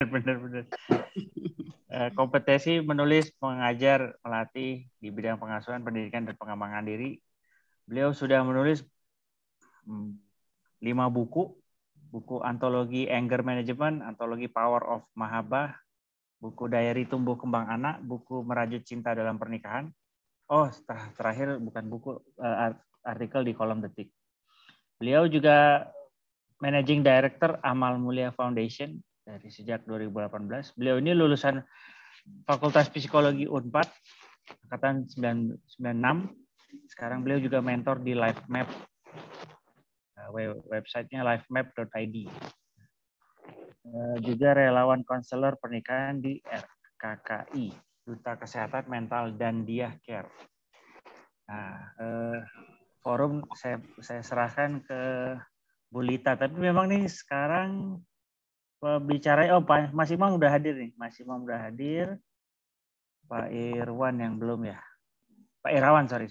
Benar-benar. Kompetensi menulis, mengajar, melatih di bidang pengasuhan, pendidikan, dan pengembangan diri. Beliau sudah menulis 5 buku antologi Anger Management, antologi Power of Mahabbah, buku Diary Tumbuh Kembang Anak, buku Merajut Cinta dalam Pernikahan. Terakhir bukan buku, artikel di kolom Detik. Beliau juga Managing Director Amal Mulia Foundation dari sejak 2018. Beliau ini lulusan Fakultas Psikologi Unpad angkatan 96. Sekarang beliau juga mentor di LifeMap. Websitenya lifemap.id. Juga relawan konselor pernikahan di RKKI, Duta Kesehatan Mental dan Dia Care. Nah, forum saya serahkan ke Bu Lita, tapi memang nih sekarang pembicaranya, Mas Imam udah hadir nih, Pak Irwan yang belum ya, Pak Irawan, sorry.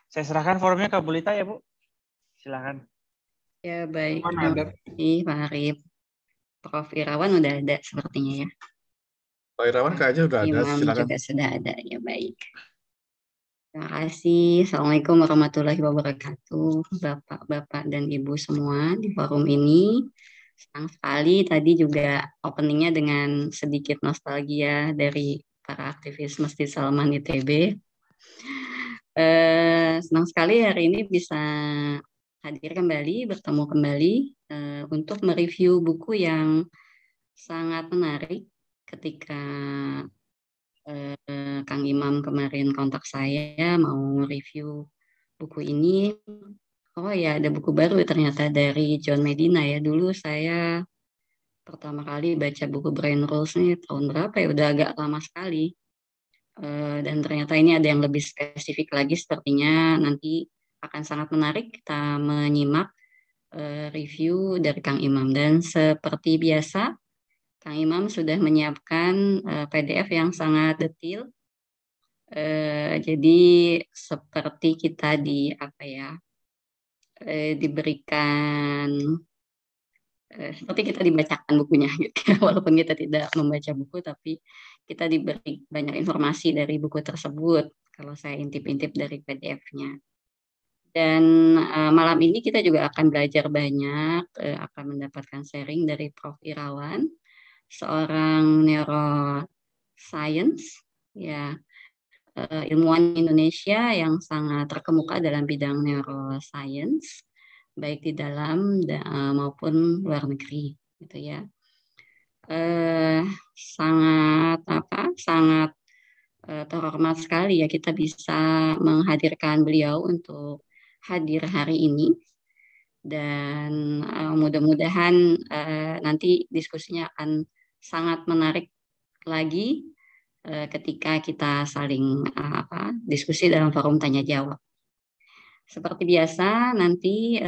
Saya serahkan forumnya ke Bu Lita ya Bu, silakan. Ya baik, terima kasih Pak Arif. Prof. Irawan udah ada sepertinya ya. Pak Irawan kayaknya udah ada, silakan. Juga sudah ada, ya baik. Terima kasih. Assalamualaikum warahmatullahi wabarakatuh, Bapak-Bapak dan Ibu semua di forum ini. Senang sekali tadi juga openingnya dengan sedikit nostalgia dari para aktivis Masjid Salman ITB. Senang sekali hari ini bisa hadir kembali, bertemu kembali untuk mereview buku yang sangat menarik ketika Kang Imam kemarin kontak saya mau review buku ini. Oh ya, ada buku baru ternyata dari John Medina ya. Dulu saya pertama kali baca buku Brain Rules nih tahun berapa ya, udah agak lama sekali. Dan ternyata ini ada yang lebih spesifik lagi, sepertinya nanti akan sangat menarik kita menyimak review dari Kang Imam. Dan seperti biasa, Kang Imam sudah menyiapkan PDF yang sangat detail. Jadi seperti kita diberikan seperti kita dibacakan bukunya gitu. Walaupun kita tidak membaca buku, tapi kita diberi banyak informasi dari buku tersebut kalau saya intip-intip dari PDF-nya. Dan malam ini kita juga akan belajar banyak, akan mendapatkan sharing dari Prof. Irawan, seorang neuroscience, ya, ilmuwan Indonesia yang sangat terkemuka dalam bidang neuroscience, baik di dalam maupun luar negeri, gitu ya. Sangat terhormat sekali ya kita bisa menghadirkan beliau untuk hadir hari ini. Dan mudah-mudahan nanti diskusinya akan sangat menarik lagi ketika kita saling diskusi dalam forum tanya jawab. Seperti biasa nanti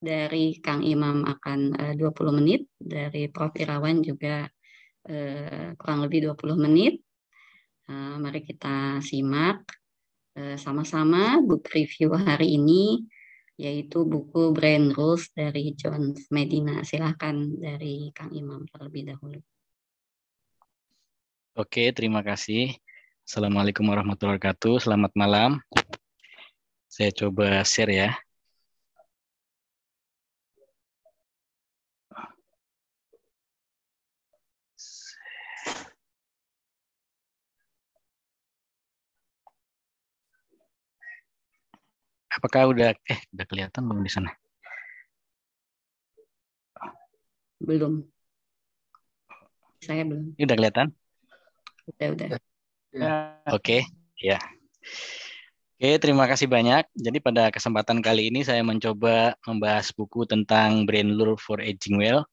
dari Kang Imam akan 20 menit, dari Prof. Irawan juga kurang lebih 20 menit. Mari kita simak sama-sama book review hari ini, yaitu buku Brain Rules dari John Medina. Silakan dari Kang Imam terlebih dahulu. Oke, terima kasih. Assalamualaikum warahmatullahi wabarakatuh. Selamat malam. Saya coba share ya. Apakah udah kelihatan belum di sana? Belum. Saya belum. Ini udah kelihatan? Udah. Oke, ya. Oke, terima kasih banyak. Jadi pada kesempatan kali ini saya mencoba membahas buku tentang Brain Lure for Aging Well.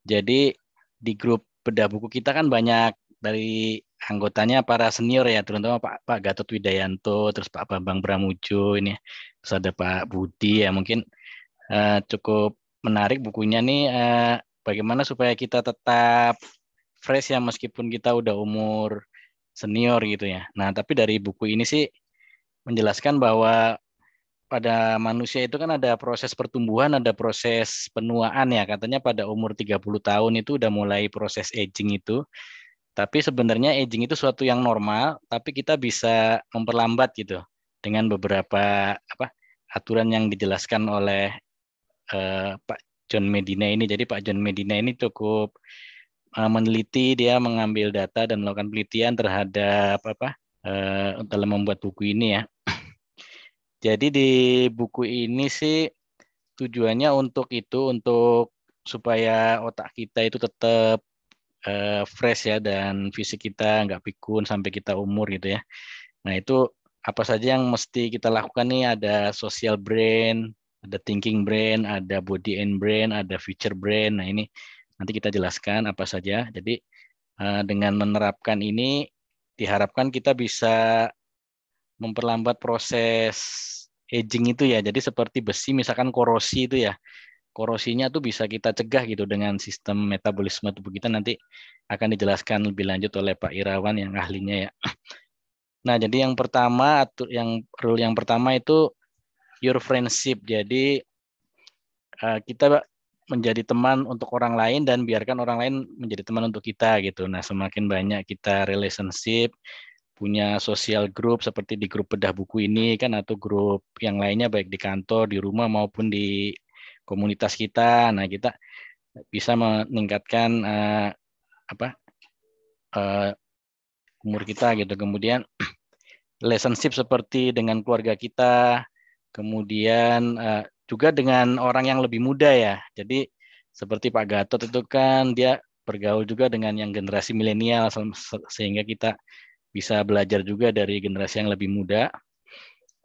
Jadi di grup bedah buku kita kan banyak dari anggotanya para senior ya, terutama Pak Gatot Widayanto, terus Pak Bambang Pramujo ini, terus ada Pak Budi ya. Mungkin cukup menarik bukunya nih. Bagaimana supaya kita tetap fresh ya meskipun kita udah umur senior gitu ya. Nah, tapi dari buku ini sih menjelaskan bahwa pada manusia itu kan ada proses pertumbuhan, ada proses penuaan ya. Katanya pada umur 30 tahun itu udah mulai proses aging itu. Tapi sebenarnya aging itu suatu yang normal, tapi kita bisa memperlambat gitu dengan beberapa aturan yang dijelaskan oleh Pak John Medina ini. Jadi Pak John Medina ini cukup meneliti, dia mengambil data dan melakukan penelitian terhadap dalam membuat buku ini ya. Jadi di buku ini sih tujuannya untuk supaya otak kita itu tetap fresh ya, dan fisik kita nggak pikun sampai kita umur gitu ya. Nah itu apa saja yang mesti kita lakukan nih, ada social brain, ada thinking brain, ada body and brain, ada future brain. Nah ini nanti kita jelaskan apa saja. Jadi dengan menerapkan ini diharapkan kita bisa memperlambat proses aging itu ya. Jadi seperti besi misalkan korosi itu ya. Korosinya tuh bisa kita cegah gitu dengan sistem metabolisme tubuh kita, nanti akan dijelaskan lebih lanjut oleh Pak Irawan yang ahlinya ya. Nah, jadi rule yang pertama itu your friendship. Jadi kita menjadi teman untuk orang lain dan biarkan orang lain menjadi teman untuk kita gitu. Nah, semakin banyak kita relationship, punya sosial group seperti di grup bedah buku ini kan, atau grup yang lainnya baik di kantor, di rumah maupun di komunitas kita. Nah, kita bisa meningkatkan umur kita gitu. Kemudian relationship seperti dengan keluarga kita, kemudian juga dengan orang yang lebih muda ya. Jadi seperti Pak Gatot itu kan dia bergaul juga dengan yang generasi milenial, sehingga kita bisa belajar juga dari generasi yang lebih muda.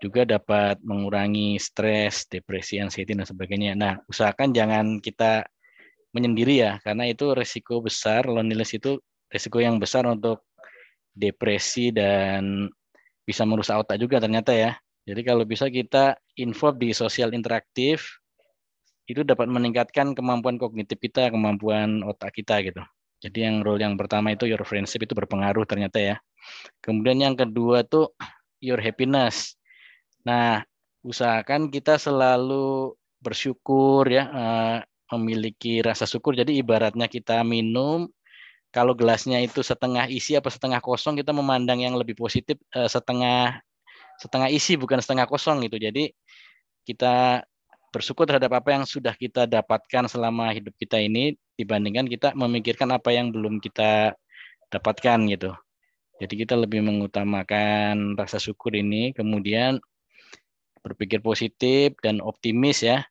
Juga dapat mengurangi stres, depresi, anxiety, dan sebagainya. Nah, usahakan jangan kita menyendiri ya, karena itu resiko besar, loneliness itu resiko yang besar untuk depresi dan bisa merusak otak juga ternyata ya. Jadi kalau bisa kita involve di sosial interaktif, itu dapat meningkatkan kemampuan kognitif kita, kemampuan otak kita gitu. Jadi yang role yang pertama itu your friendship itu berpengaruh ternyata ya. Kemudian yang kedua tuh your happiness. Nah, usahakan kita selalu bersyukur ya, memiliki rasa syukur. Jadi ibaratnya kita minum, kalau gelasnya itu setengah isi apa setengah kosong, kita memandang yang lebih positif setengah isi bukan setengah kosong gitu. Jadi kita bersyukur terhadap apa yang sudah kita dapatkan selama hidup kita ini dibandingkan kita memikirkan apa yang belum kita dapatkan gitu. Jadi kita lebih mengutamakan rasa syukur ini, kemudian berpikir positif dan optimis ya,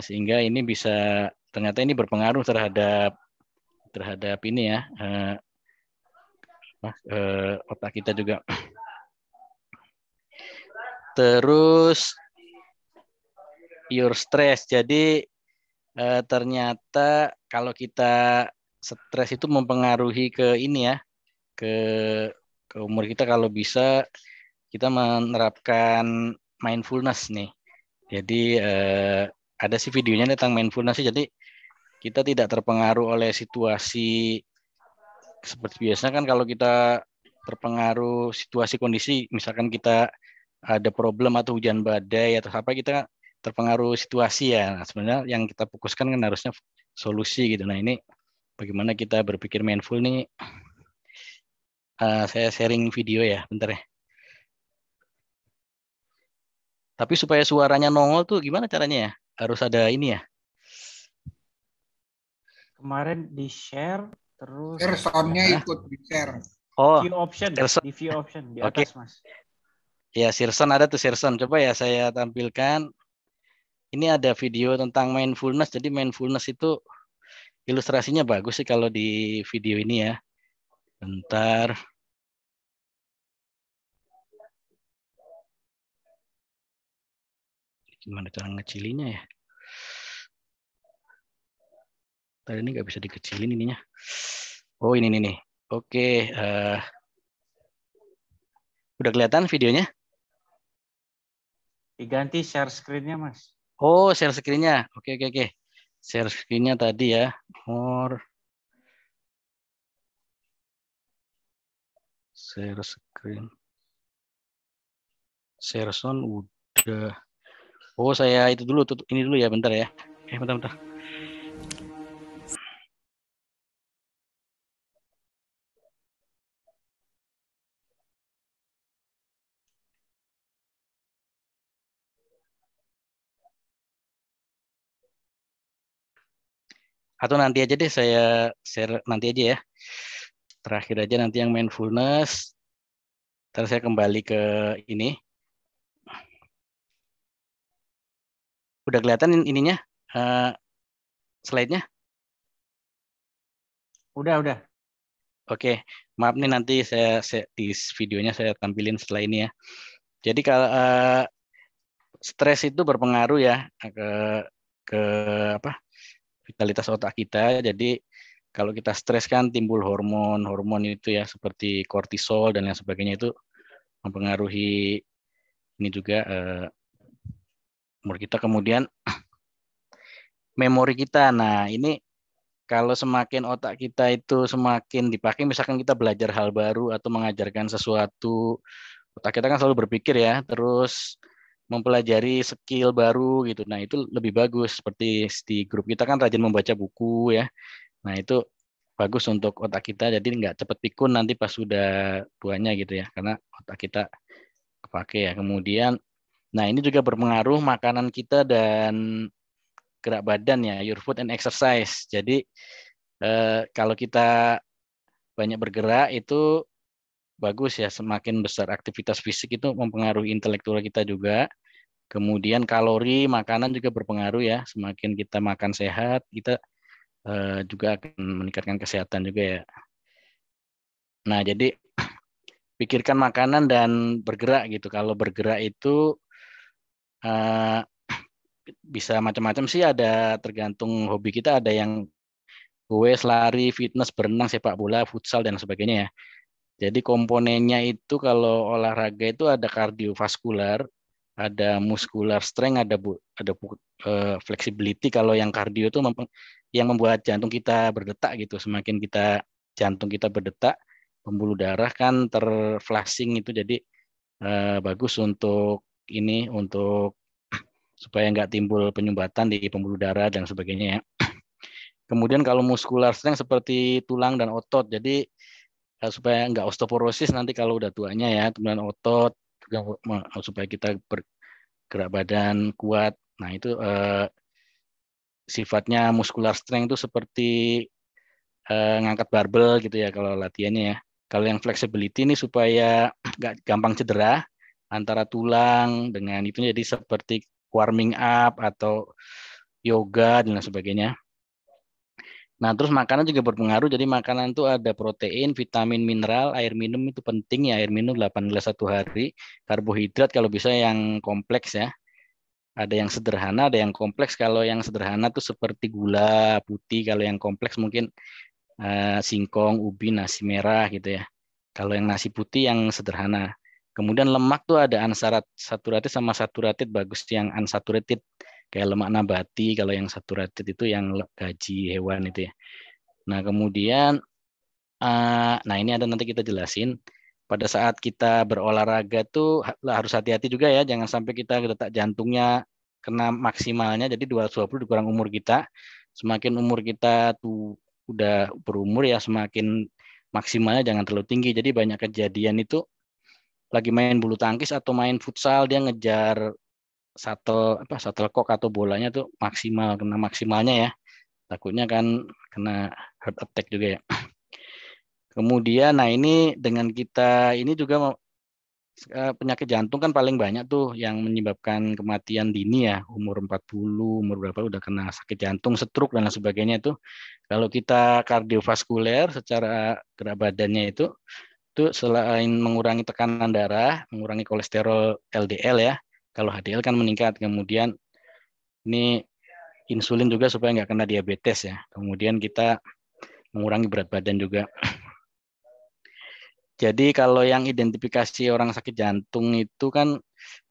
sehingga ini bisa ternyata ini berpengaruh terhadap ini ya, otak kita juga. Terus your stress. Jadi ternyata kalau kita stres itu mempengaruhi ke ini ya, ke umur kita. Kalau bisa kita menerapkan mindfulness nih. Jadi ada sih videonya tentang mindfulness. Jadi kita tidak terpengaruh oleh situasi seperti biasa kan, kalau kita terpengaruh situasi kondisi, misalkan kita ada problem atau hujan badai atau apa, kita terpengaruh situasi ya. Nah, sebenarnya yang kita fokuskan kan harusnya solusi gitu. Nah ini bagaimana kita berpikir mindful nih. Saya sharing video ya, bentar ya. Tapi supaya suaranya nongol tuh gimana caranya ya? Harus ada ini ya. Kemarin di share terus. Soundnya ikut di share. Oh, view option, di view option di atas Mas. Ya, Sirson ada tuh Sirson. Coba ya saya tampilkan. Ini ada video tentang mindfulness. Jadi mindfulness itu ilustrasinya bagus sih kalau di video ini ya. Bentar. Gimana cara ngecilinya ya? Tadi ini nggak bisa dikecilin ininya. Oh ini nih. Oke. Udah kelihatan videonya? Diganti share screen-nya Mas. Oh share screen-nya. Oke. Share screen-nya tadi ya. More. Share screen. Share sound udah. Oh, saya itu dulu, ini dulu ya, bentar ya. Bentar. Atau nanti aja deh saya share nanti aja ya. Terakhir aja nanti yang mindfulness. Terus saya kembali ke ini. Udah kelihatan ininya, slide-nya? Udah. Oke, maaf nih nanti saya di videonya saya tampilin setelah ini ya. Jadi kalau stres itu berpengaruh ya ke apa? Vitalitas otak kita. Jadi kalau kita stres kan timbul hormon itu ya seperti kortisol dan lain sebagainya, itu mempengaruhi ini juga umur kita, kemudian memori kita. Nah, ini kalau semakin otak kita itu semakin dipakai, misalkan kita belajar hal baru atau mengajarkan sesuatu, otak kita kan selalu berpikir ya, terus mempelajari skill baru gitu. Nah, itu lebih bagus. Seperti di grup kita kan rajin membaca buku ya. Nah, itu bagus untuk otak kita, jadi nggak cepet pikun nanti pas sudah tuanya gitu ya, karena otak kita kepake ya. Kemudian, nah ini juga berpengaruh makanan kita dan gerak badan ya, your food and exercise. Jadi kalau kita banyak bergerak itu bagus ya, semakin besar aktivitas fisik itu mempengaruhi intelektual kita juga. Kemudian kalori makanan juga berpengaruh ya, semakin kita makan sehat, kita juga akan meningkatkan kesehatan juga ya. Nah, jadi pikirkan makanan dan bergerak gitu. Kalau bergerak itu bisa macam-macam sih, ada tergantung hobi kita, ada yang goes, lari, fitness, berenang, sepak bola, futsal, dan sebagainya ya. Jadi komponennya itu kalau olahraga itu ada kardiovaskular, ada muscular strength, ada flexibility. Kalau yang kardio itu yang membuat jantung kita berdetak gitu. Semakin jantung kita berdetak, pembuluh darah kan terflashing itu, jadi bagus untuk ini, untuk supaya nggak timbul penyumbatan di pembuluh darah dan sebagainya ya. Kemudian kalau muscular strength seperti tulang dan otot, jadi supaya nggak osteoporosis nanti kalau udah tuanya ya, kemudian otot supaya kita bergerak badan kuat. Nah itu sifatnya muscular strength itu seperti ngangkat barbel gitu ya kalau latihannya ya. Kalau yang flexibility ini supaya nggak gampang cedera antara tulang dengan itu, jadi seperti warming up atau yoga dan lain sebagainya. Nah, terus makanan juga berpengaruh. Jadi makanan itu ada protein, vitamin, mineral, air minum itu penting ya. Air minum 8 gelas satu hari. Karbohidrat kalau bisa yang kompleks ya. Ada yang sederhana, ada yang kompleks. Kalau yang sederhana tuh seperti gula putih. Kalau yang kompleks mungkin singkong, ubi, nasi merah gitu ya. Kalau yang nasi putih yang sederhana. Kemudian lemak tuh ada unsaturated sama saturated. Bagus yang unsaturated kayak lemak nabati. Kalau yang saturated itu yang gaji hewan itu ya. Nah, kemudian nah ini ada nanti kita jelasin. Pada saat kita berolahraga tuh harus hati-hati juga ya, jangan sampai kita detak jantungnya kena maksimalnya. Jadi 220 dikurang umur kita. Semakin umur kita tuh udah berumur ya, semakin maksimalnya jangan terlalu tinggi. Jadi banyak kejadian itu lagi main bulu tangkis atau main futsal, dia ngejar shuttlecock atau bolanya tuh kena maksimalnya ya. Takutnya kan kena heart attack juga ya. Kemudian, nah ini dengan kita ini juga penyakit jantung kan paling banyak tuh yang menyebabkan kematian dini ya, umur 40, umur berapa udah kena sakit jantung, stroke dan lain sebagainya itu. Kalau kita kardiovaskuler secara gerak badannya itu selain mengurangi tekanan darah, mengurangi kolesterol LDL ya, kalau HDL kan meningkat, kemudian ini insulin juga supaya nggak kena diabetes ya. Kemudian kita mengurangi berat badan juga. Jadi kalau yang identifikasi orang sakit jantung itu kan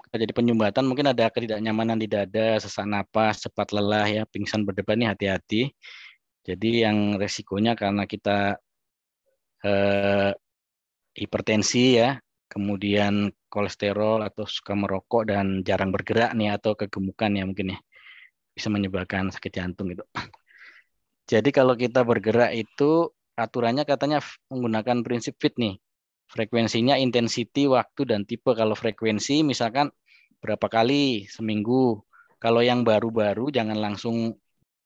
terjadi penyumbatan, mungkin ada ketidaknyamanan di dada, sesak napas, cepat lelah ya, pingsan berdebar, ini hati-hati. Jadi yang resikonya karena kita hipertensi ya, kemudian kolesterol atau suka merokok dan jarang bergerak nih atau kegemukan ya mungkin ya bisa menyebabkan sakit jantung gitu. Jadi kalau kita bergerak itu aturannya katanya menggunakan prinsip FIT nih. Frekuensinya, intensity, waktu, dan tipe. Kalau frekuensi misalkan berapa kali seminggu. Kalau yang baru-baru jangan langsung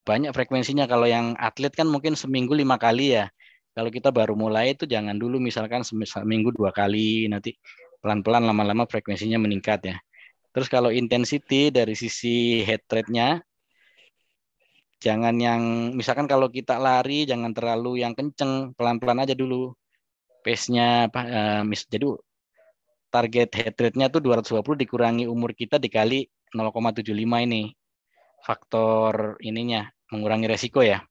banyak frekuensinya. Kalau yang atlet kan mungkin seminggu 5 kali ya. Kalau kita baru mulai itu jangan dulu misalkan seminggu 2 kali. Nanti pelan-pelan lama-lama frekuensinya meningkat ya. Terus kalau intensity dari sisi heart rate-nya, jangan yang, misalkan kalau kita lari, jangan terlalu yang kenceng, pelan-pelan aja dulu. Pace-nya, jadi target heart rate-nya tuh 220 dikurangi umur kita dikali 0,75 ini. Faktor ininya, mengurangi resiko ya.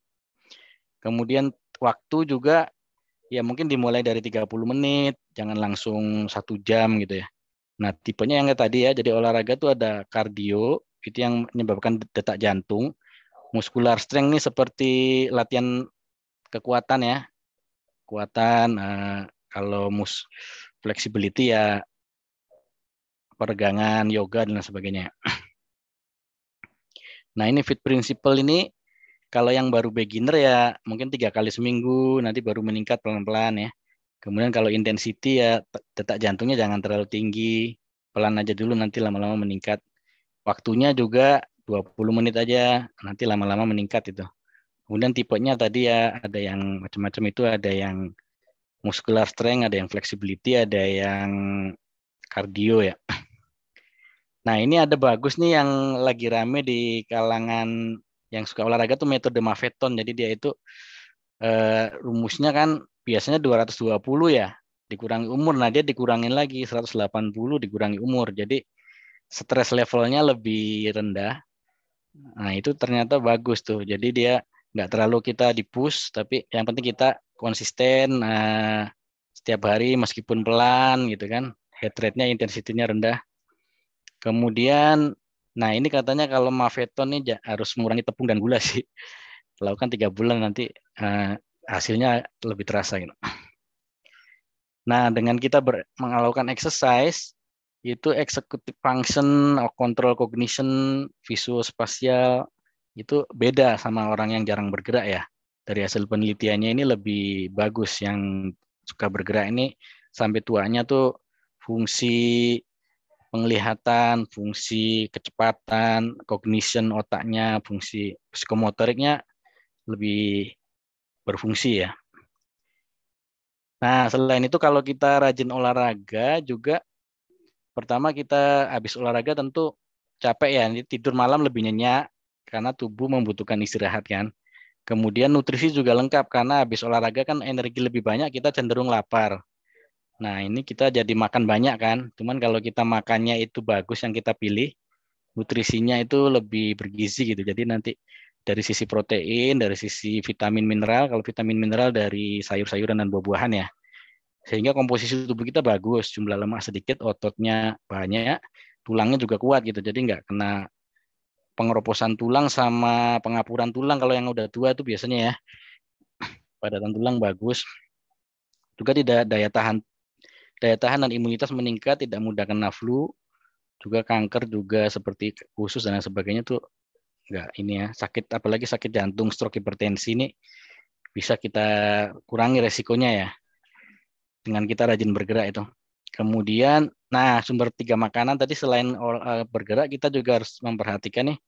Kemudian waktu juga, ya mungkin dimulai dari 30 menit, jangan langsung 1 jam gitu ya. Nah, tipenya yang kayak tadi ya, jadi olahraga tuh ada kardio, itu yang menyebabkan detak jantung. Muscular strength nih seperti latihan kekuatan ya. Kekuatan, kalau flexibility ya peregangan, yoga dan sebagainya. Nah, ini fit principle ini kalau yang baru beginner ya mungkin 3 kali seminggu, nanti baru meningkat pelan-pelan ya. Kemudian kalau intensity ya detak jantungnya jangan terlalu tinggi, pelan aja dulu nanti lama-lama meningkat. Waktunya juga 20 menit aja, nanti lama-lama meningkat itu. Kemudian tipenya tadi ya ada yang macam-macam itu, ada yang muscular strength, ada yang flexibility, ada yang cardio ya. Nah, ini ada bagus nih yang lagi rame di kalangan yang suka olahraga tuh metode Maffetone. Jadi dia itu rumusnya kan biasanya 220 ya, dikurangi umur. Nah, dia dikurangin lagi 180 dikurangi umur. Jadi stres levelnya lebih rendah. Nah, itu ternyata bagus tuh. Jadi dia nggak terlalu kita di-push, tapi yang penting kita konsisten setiap hari meskipun pelan gitu kan. Heart rate-nya, intensity-nya rendah. Kemudian, nah ini katanya kalau Maffetone nih harus mengurangi tepung dan gula sih. Lakukan 3 bulan nanti hasilnya lebih terasa gitu. Nah, dengan kita melakukan exercise, itu executive function, control cognition, visual spasial, itu beda sama orang yang jarang bergerak ya. Dari hasil penelitiannya ini lebih bagus. Yang suka bergerak ini sampai tuanya tuh fungsi penglihatan, fungsi kecepatan, cognition otaknya, fungsi psikomotoriknya lebih berfungsi ya. Nah, selain itu kalau kita rajin olahraga juga, pertama kita habis olahraga tentu capek ya, tidur malam lebih nyenyak karena tubuh membutuhkan istirahat kan. Kemudian nutrisi juga lengkap karena habis olahraga kan energi lebih banyak, kita cenderung lapar. Nah, ini kita jadi makan banyak kan. Cuman kalau kita makannya itu bagus yang kita pilih, nutrisinya itu lebih bergizi gitu. Jadi nanti dari sisi protein, dari sisi vitamin mineral, kalau vitamin mineral dari sayur-sayuran dan buah-buahan ya. Sehingga komposisi tubuh kita bagus, jumlah lemak sedikit, ototnya banyak, tulangnya juga kuat gitu. Jadi nggak kena pengeroposan tulang sama pengapuran tulang kalau yang udah tua itu biasanya ya. Padatan tulang bagus. Juga tidak daya tahan dan imunitas meningkat, tidak mudah kena flu, juga kanker juga seperti usus dan sebagainya tuh enggak ini ya, sakit apalagi sakit jantung, stroke, hipertensi ini bisa kita kurangi resikonya ya dengan kita rajin bergerak itu. Kemudian, nah sumber 3 makanan tadi selain bergerak kita juga harus memperhatikan nih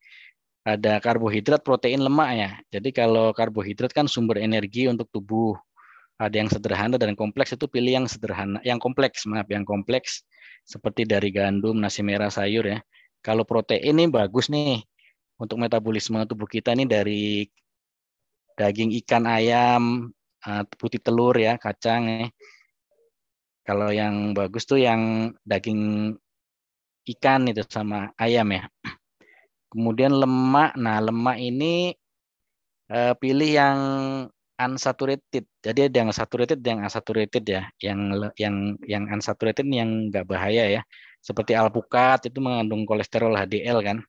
ada karbohidrat, protein, lemak ya. Jadi kalau karbohidrat kan sumber energi untuk tubuh. Ada yang sederhana dan kompleks, itu pilih yang sederhana, yang kompleks seperti dari gandum, nasi merah, sayur ya. Kalau protein ini bagus nih untuk metabolisme tubuh kita nih dari daging, ikan, ayam, putih telur ya, kacang ya. Kalau yang bagus tuh yang daging ikan itu sama ayam ya. Kemudian lemak, nah lemak ini pilih yang unsaturated. Jadi ada yang saturated, yang unsaturated ya. Yang unsaturated yang nggak bahaya ya. Seperti alpukat itu mengandung kolesterol HDL kan.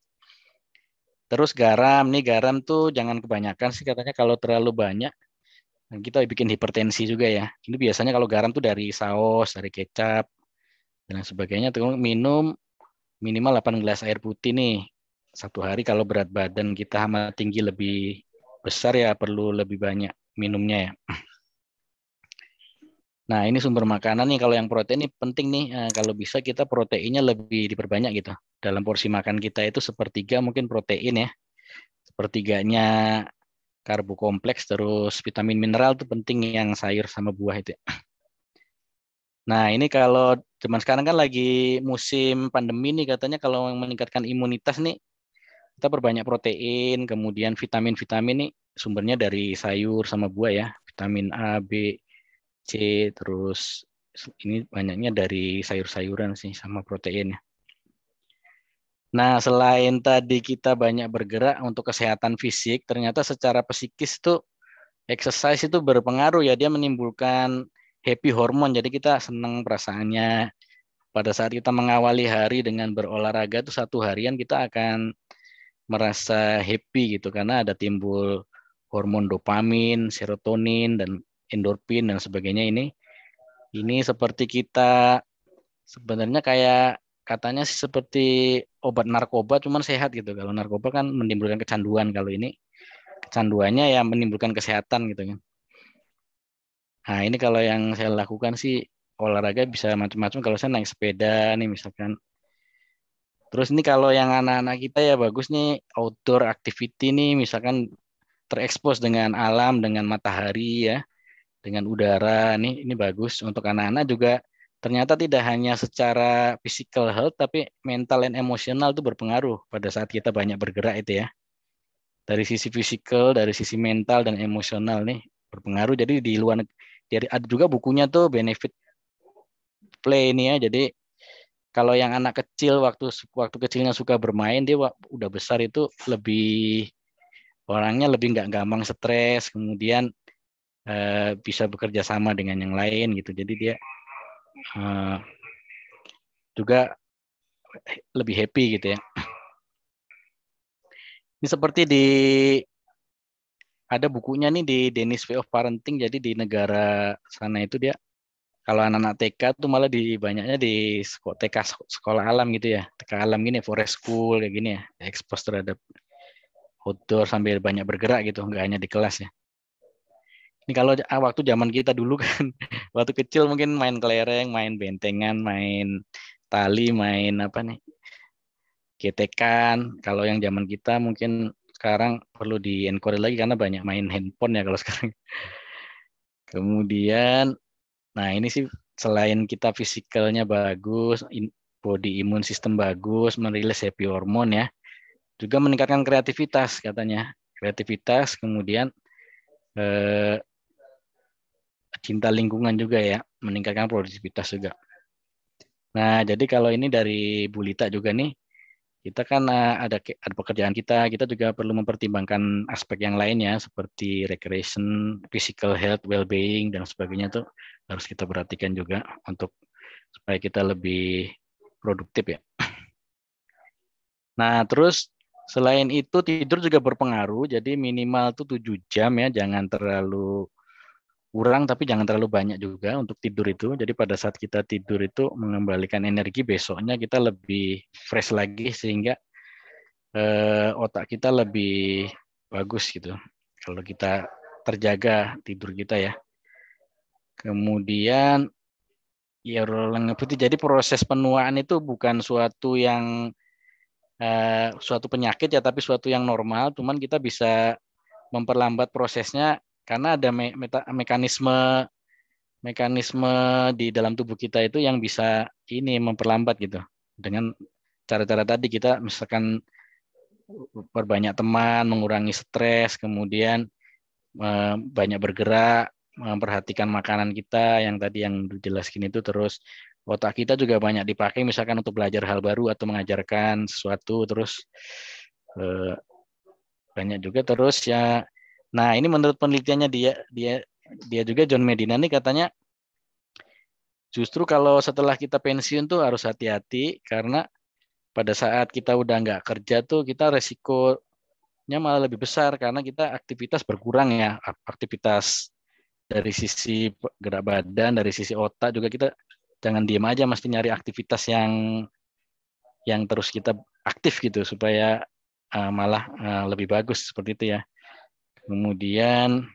Terus garam tuh jangan kebanyakan sih katanya, kalau terlalu banyak kita bikin hipertensi juga ya. Ini biasanya kalau garam tuh dari saus, dari kecap, dan sebagainya. Minum minimal 8 gelas air putih nih satu hari. Kalau berat badan kita sama tinggi lebih besar ya perlu lebih banyak minumnya ya. Nah, ini sumber makanan nih. Kalau yang protein ini penting nih. Kalau bisa kita proteinnya lebih diperbanyak gitu. Dalam porsi makan kita itu sepertiga mungkin protein ya. Sepertiganya karbo kompleks, terus vitamin mineral itu penting yang sayur sama buah itu. Nah, ini kalau zaman sekarang kan lagi musim pandemi nih, katanya kalau meningkatkan imunitas nih, kita perbanyak protein, kemudian vitamin-vitamin nih sumbernya dari sayur sama buah ya. Vitamin A, B, C, terus ini banyaknya dari sayur-sayuran sih sama proteinnya. Nah, selain tadi kita banyak bergerak untuk kesehatan fisik, ternyata secara psikis tuh exercise itu berpengaruh ya, dia menimbulkan happy hormon. Jadi kita senang perasaannya. Pada saat kita mengawali hari dengan berolahraga tuh satu harian kita akan merasa happy gitu karena ada timbul hormon dopamin, serotonin dan endorfin dan sebagainya ini. Ini seperti kita sebenarnya kayak katanya sih seperti obat narkoba cuman sehat gitu. Kalau narkoba kan menimbulkan kecanduan, kalau ini kecanduannya ya menimbulkan kesehatan gitu kan. Nah, ini kalau yang saya lakukan sih olahraga bisa macam-macam. Kalau saya naik sepeda nih misalkan. Terus ini kalau yang anak-anak kita ya bagus nih outdoor activity nih, misalkan terekspos dengan alam, dengan matahari ya, dengan udara nih, ini bagus untuk anak-anak juga. Ternyata tidak hanya secara physical health, tapi mental dan emosional itu berpengaruh pada saat kita banyak bergerak itu ya. Dari sisi physical, dari sisi mental dan emosional nih berpengaruh. Jadi di luar, ada juga bukunya tuh benefit play ini ya. Jadi kalau yang anak kecil waktu kecilnya suka bermain, dia udah besar itu lebih orangnya lebih nggak gampang stres, kemudian bisa bekerja sama dengan yang lain gitu. Jadi dia juga lebih happy gitu ya. Ini seperti ada bukunya nih di Danish Way of Parenting. Jadi di negara sana itu dia kalau anak-anak TK tuh malah banyaknya di TK sekolah alam gitu ya. TK alam gini, forest school kayak gini ya. Expose terhadap outdoor sambil banyak bergerak gitu, nggak hanya di kelas ya. Ini kalau waktu zaman kita dulu kan, waktu kecil mungkin main kelereng, main bentengan, main tali, main apa nih, getekan. Kalau yang zaman kita mungkin sekarang perlu di-encourage lagi karena banyak main handphone ya kalau sekarang. Kemudian, nah ini sih selain kita fisikalnya bagus, body immune system bagus, merilis happy hormone ya, juga meningkatkan kreativitas katanya. Kreativitas, kemudian cinta lingkungan juga ya, meningkatkan produktivitas juga. Nah, jadi kalau ini dari Bu Lita juga nih, kita kan ada pekerjaan kita juga perlu mempertimbangkan aspek yang lainnya seperti recreation, physical health, well-being dan sebagainya tuh harus kita perhatikan juga untuk supaya kita lebih produktif ya. Nah, terus selain itu tidur juga berpengaruh, jadi minimal tuh 7 jam ya, jangan terlalu kurang tapi jangan terlalu banyak juga untuk tidur itu. Jadi pada saat kita tidur itu mengembalikan energi, besoknya kita lebih fresh lagi sehingga otak kita lebih bagus gitu. Kalau kita terjaga tidur kita ya. Kemudian ya putih. Jadi proses penuaan itu bukan suatu yang suatu penyakit ya, tapi suatu yang normal. Cuman kita bisa memperlambat prosesnya karena ada mekanisme di dalam tubuh kita itu yang bisa ini memperlambat gitu. Dengan cara-cara tadi kita misalkan perbanyak teman, mengurangi stres, kemudian banyak bergerak, memperhatikan makanan kita yang tadi yang dijelaskan itu, terus otak kita juga banyak dipakai misalkan untuk belajar hal baru atau mengajarkan sesuatu, terus banyak juga terus ya. Nah, ini menurut penelitiannya dia juga John Medina nih katanya justru kalau setelah kita pensiun tuh harus hati-hati karena pada saat kita udah nggak kerja tuh kita resikonya malah lebih besar karena kita aktivitas berkurang ya, aktivitas dari sisi gerak badan, dari sisi otak juga kita jangan diem aja, mesti nyari aktivitas yang terus kita aktif gitu supaya malah lebih bagus seperti itu ya. Kemudian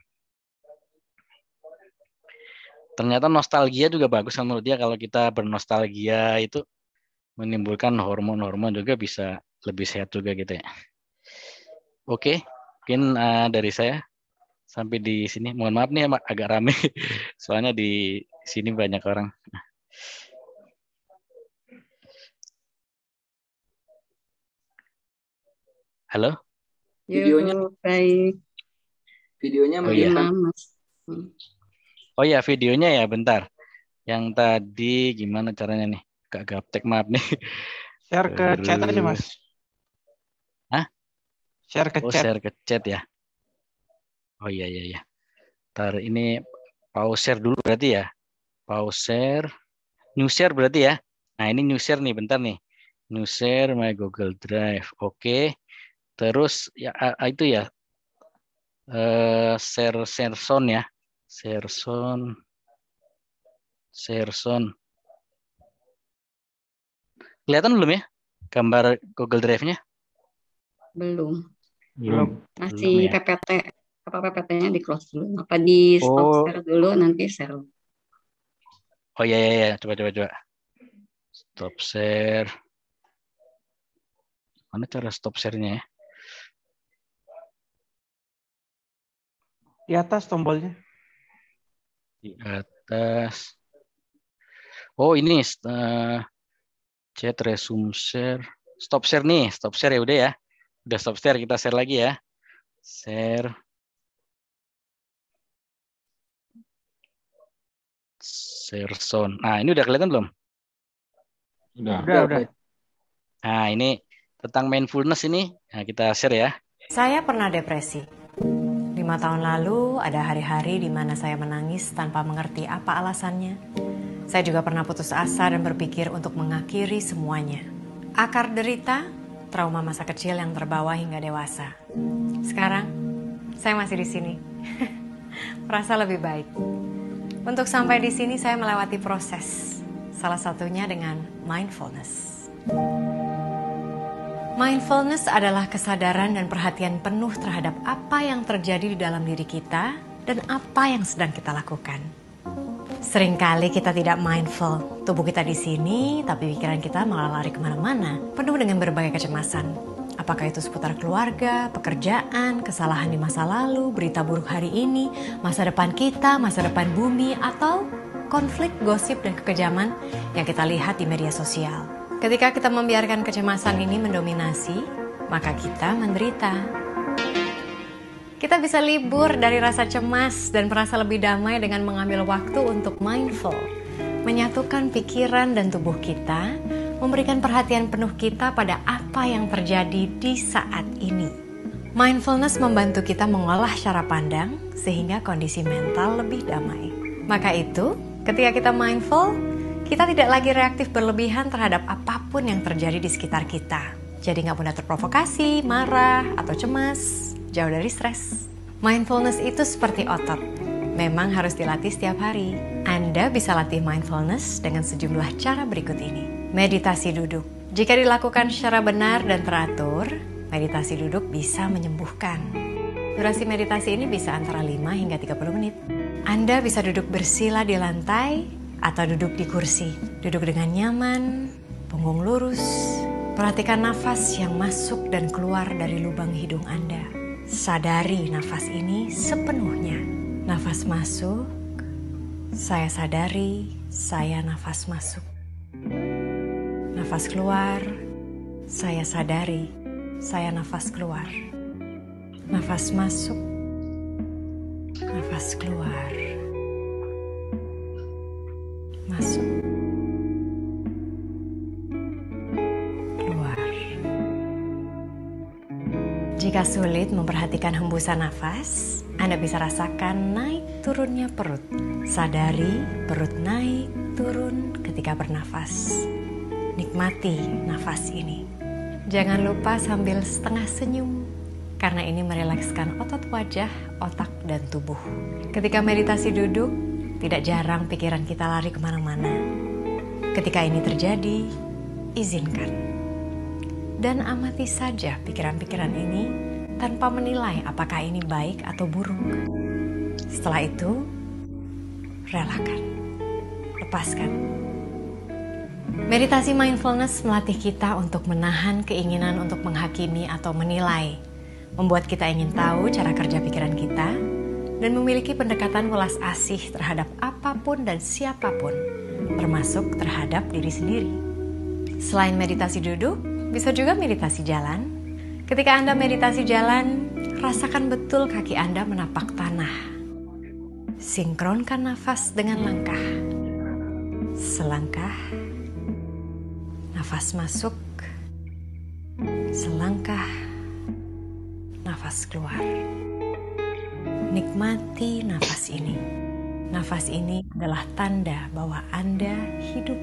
ternyata nostalgia juga bagus menurut dia. Kalau kita bernostalgia itu menimbulkan hormon-hormon juga bisa lebih sehat juga gitu ya. Oke, mungkin dari saya sampai di sini. Mohon maaf nih agak rame, soalnya di sini banyak orang. Halo? Videonya baik. Videonya Mas. Oh ya, videonya ya, bentar. Yang tadi gimana caranya nih? Kak gaptek, maaf nih. Share ke chat aja, Mas. Hah? Share ke chat. Share ke chat ya. Oh iya. Ntar ini pause share dulu berarti ya. Pause share. New share berarti ya. Nah ini new share nih, bentar nih. New share my Google Drive. Oke. Terus ya itu ya. Share sound ya. Share sound. Kelihatan belum ya gambar Google Drive-nya? Belum. Belum. Masih ya. PPT. Apa PPT-nya di close dulu? Apa di stop share dulu nanti share? Oh iya. Coba. Stop share. Mana cara stop share-nya ya? Di atas tombolnya. Di atas. Oh ini chat resume share. Stop share nih. Stop share ya udah ya. Udah stop share, kita share lagi ya. Share sound. Nah ini udah kelihatan belum? Udah. Nah ini tentang mindfulness ini. Nah, kita share ya. Saya pernah depresi. 5 tahun lalu ada hari-hari di mana saya menangis tanpa mengerti apa alasannya. Saya juga pernah putus asa dan berpikir untuk mengakhiri semuanya. Akar derita, trauma masa kecil yang terbawa hingga dewasa. Sekarang, saya masih di sini. Merasa lebih baik. Untuk sampai di sini saya melewati proses. Salah satunya dengan mindfulness. Mindfulness adalah kesadaran dan perhatian penuh terhadap apa yang terjadi di dalam diri kita dan apa yang sedang kita lakukan. Seringkali kita tidak mindful. Tubuh kita di sini, tapi pikiran kita malah lari kemana-mana, penuh dengan berbagai kecemasan. Apakah itu seputar keluarga, pekerjaan, kesalahan di masa lalu, berita buruk hari ini, masa depan kita, masa depan bumi, atau konflik, gosip, dan kekejaman yang kita lihat di media sosial. Ketika kita membiarkan kecemasan ini mendominasi, maka kita menderita. Kita bisa libur dari rasa cemas dan merasa lebih damai dengan mengambil waktu untuk mindful, menyatukan pikiran dan tubuh kita, memberikan perhatian penuh kita pada apa yang terjadi di saat ini. Mindfulness membantu kita mengolah cara pandang sehingga kondisi mental lebih damai. Maka itu, ketika kita mindful, kita tidak lagi reaktif berlebihan terhadap apapun yang terjadi di sekitar kita. Jadi nggak mudah terprovokasi, marah, atau cemas, jauh dari stres. Mindfulness itu seperti otot. Memang harus dilatih setiap hari. Anda bisa latih mindfulness dengan sejumlah cara berikut ini. Meditasi duduk. Jika dilakukan secara benar dan teratur, meditasi duduk bisa menyembuhkan. Durasi meditasi ini bisa antara 5 hingga 30 menit. Anda bisa duduk bersila di lantai, atau duduk di kursi. Duduk dengan nyaman, punggung lurus. Perhatikan nafas yang masuk dan keluar dari lubang hidung Anda. Sadari nafas ini sepenuhnya. Nafas masuk, saya sadari, saya nafas masuk. Nafas keluar, saya sadari, saya nafas keluar. Nafas masuk, nafas keluar. Masuk, keluar. Jika sulit memperhatikan hembusan nafas, Anda bisa rasakan naik turunnya perut. Sadari perut naik turun ketika bernafas. Nikmati nafas ini. Jangan lupa sambil setengah senyum, karena ini merelekskan otot wajah, otak, dan tubuh. Ketika meditasi duduk, tidak jarang pikiran kita lari kemana-mana. Ketika ini terjadi, izinkan. Dan amati saja pikiran-pikiran ini tanpa menilai apakah ini baik atau buruk. Setelah itu, relakan, lepaskan. Meditasi mindfulness melatih kita untuk menahan keinginan untuk menghakimi atau menilai, membuat kita ingin tahu cara kerja pikiran kita, dan memiliki pendekatan welas asih terhadap apapun dan siapapun, termasuk terhadap diri sendiri. Selain meditasi duduk, bisa juga meditasi jalan. Ketika Anda meditasi jalan, rasakan betul kaki Anda menapak tanah. Sinkronkan nafas dengan langkah. Selangkah, nafas masuk, selangkah, nafas keluar. Nikmati nafas ini. Nafas ini adalah tanda bahwa Anda hidup.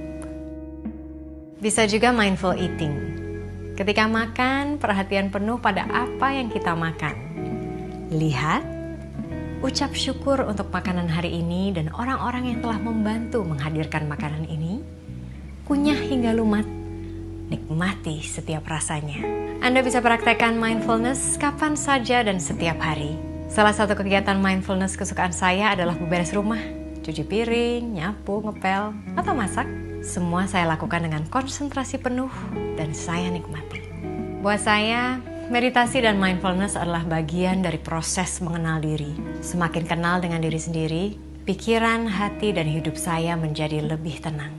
Bisa juga mindful eating. Ketika makan, perhatian penuh pada apa yang kita makan. Lihat, ucap syukur untuk makanan hari ini dan orang-orang yang telah membantu menghadirkan makanan ini. Kunyah hingga lumat. Nikmati setiap rasanya. Anda bisa praktekkan mindfulness kapan saja dan setiap hari. Salah satu kegiatan mindfulness kesukaan saya adalah beberes rumah, cuci piring, nyapu, ngepel, atau masak. Semua saya lakukan dengan konsentrasi penuh dan saya nikmati. Buat saya, meditasi dan mindfulness adalah bagian dari proses mengenal diri. Semakin kenal dengan diri sendiri, pikiran, hati, dan hidup saya menjadi lebih tenang.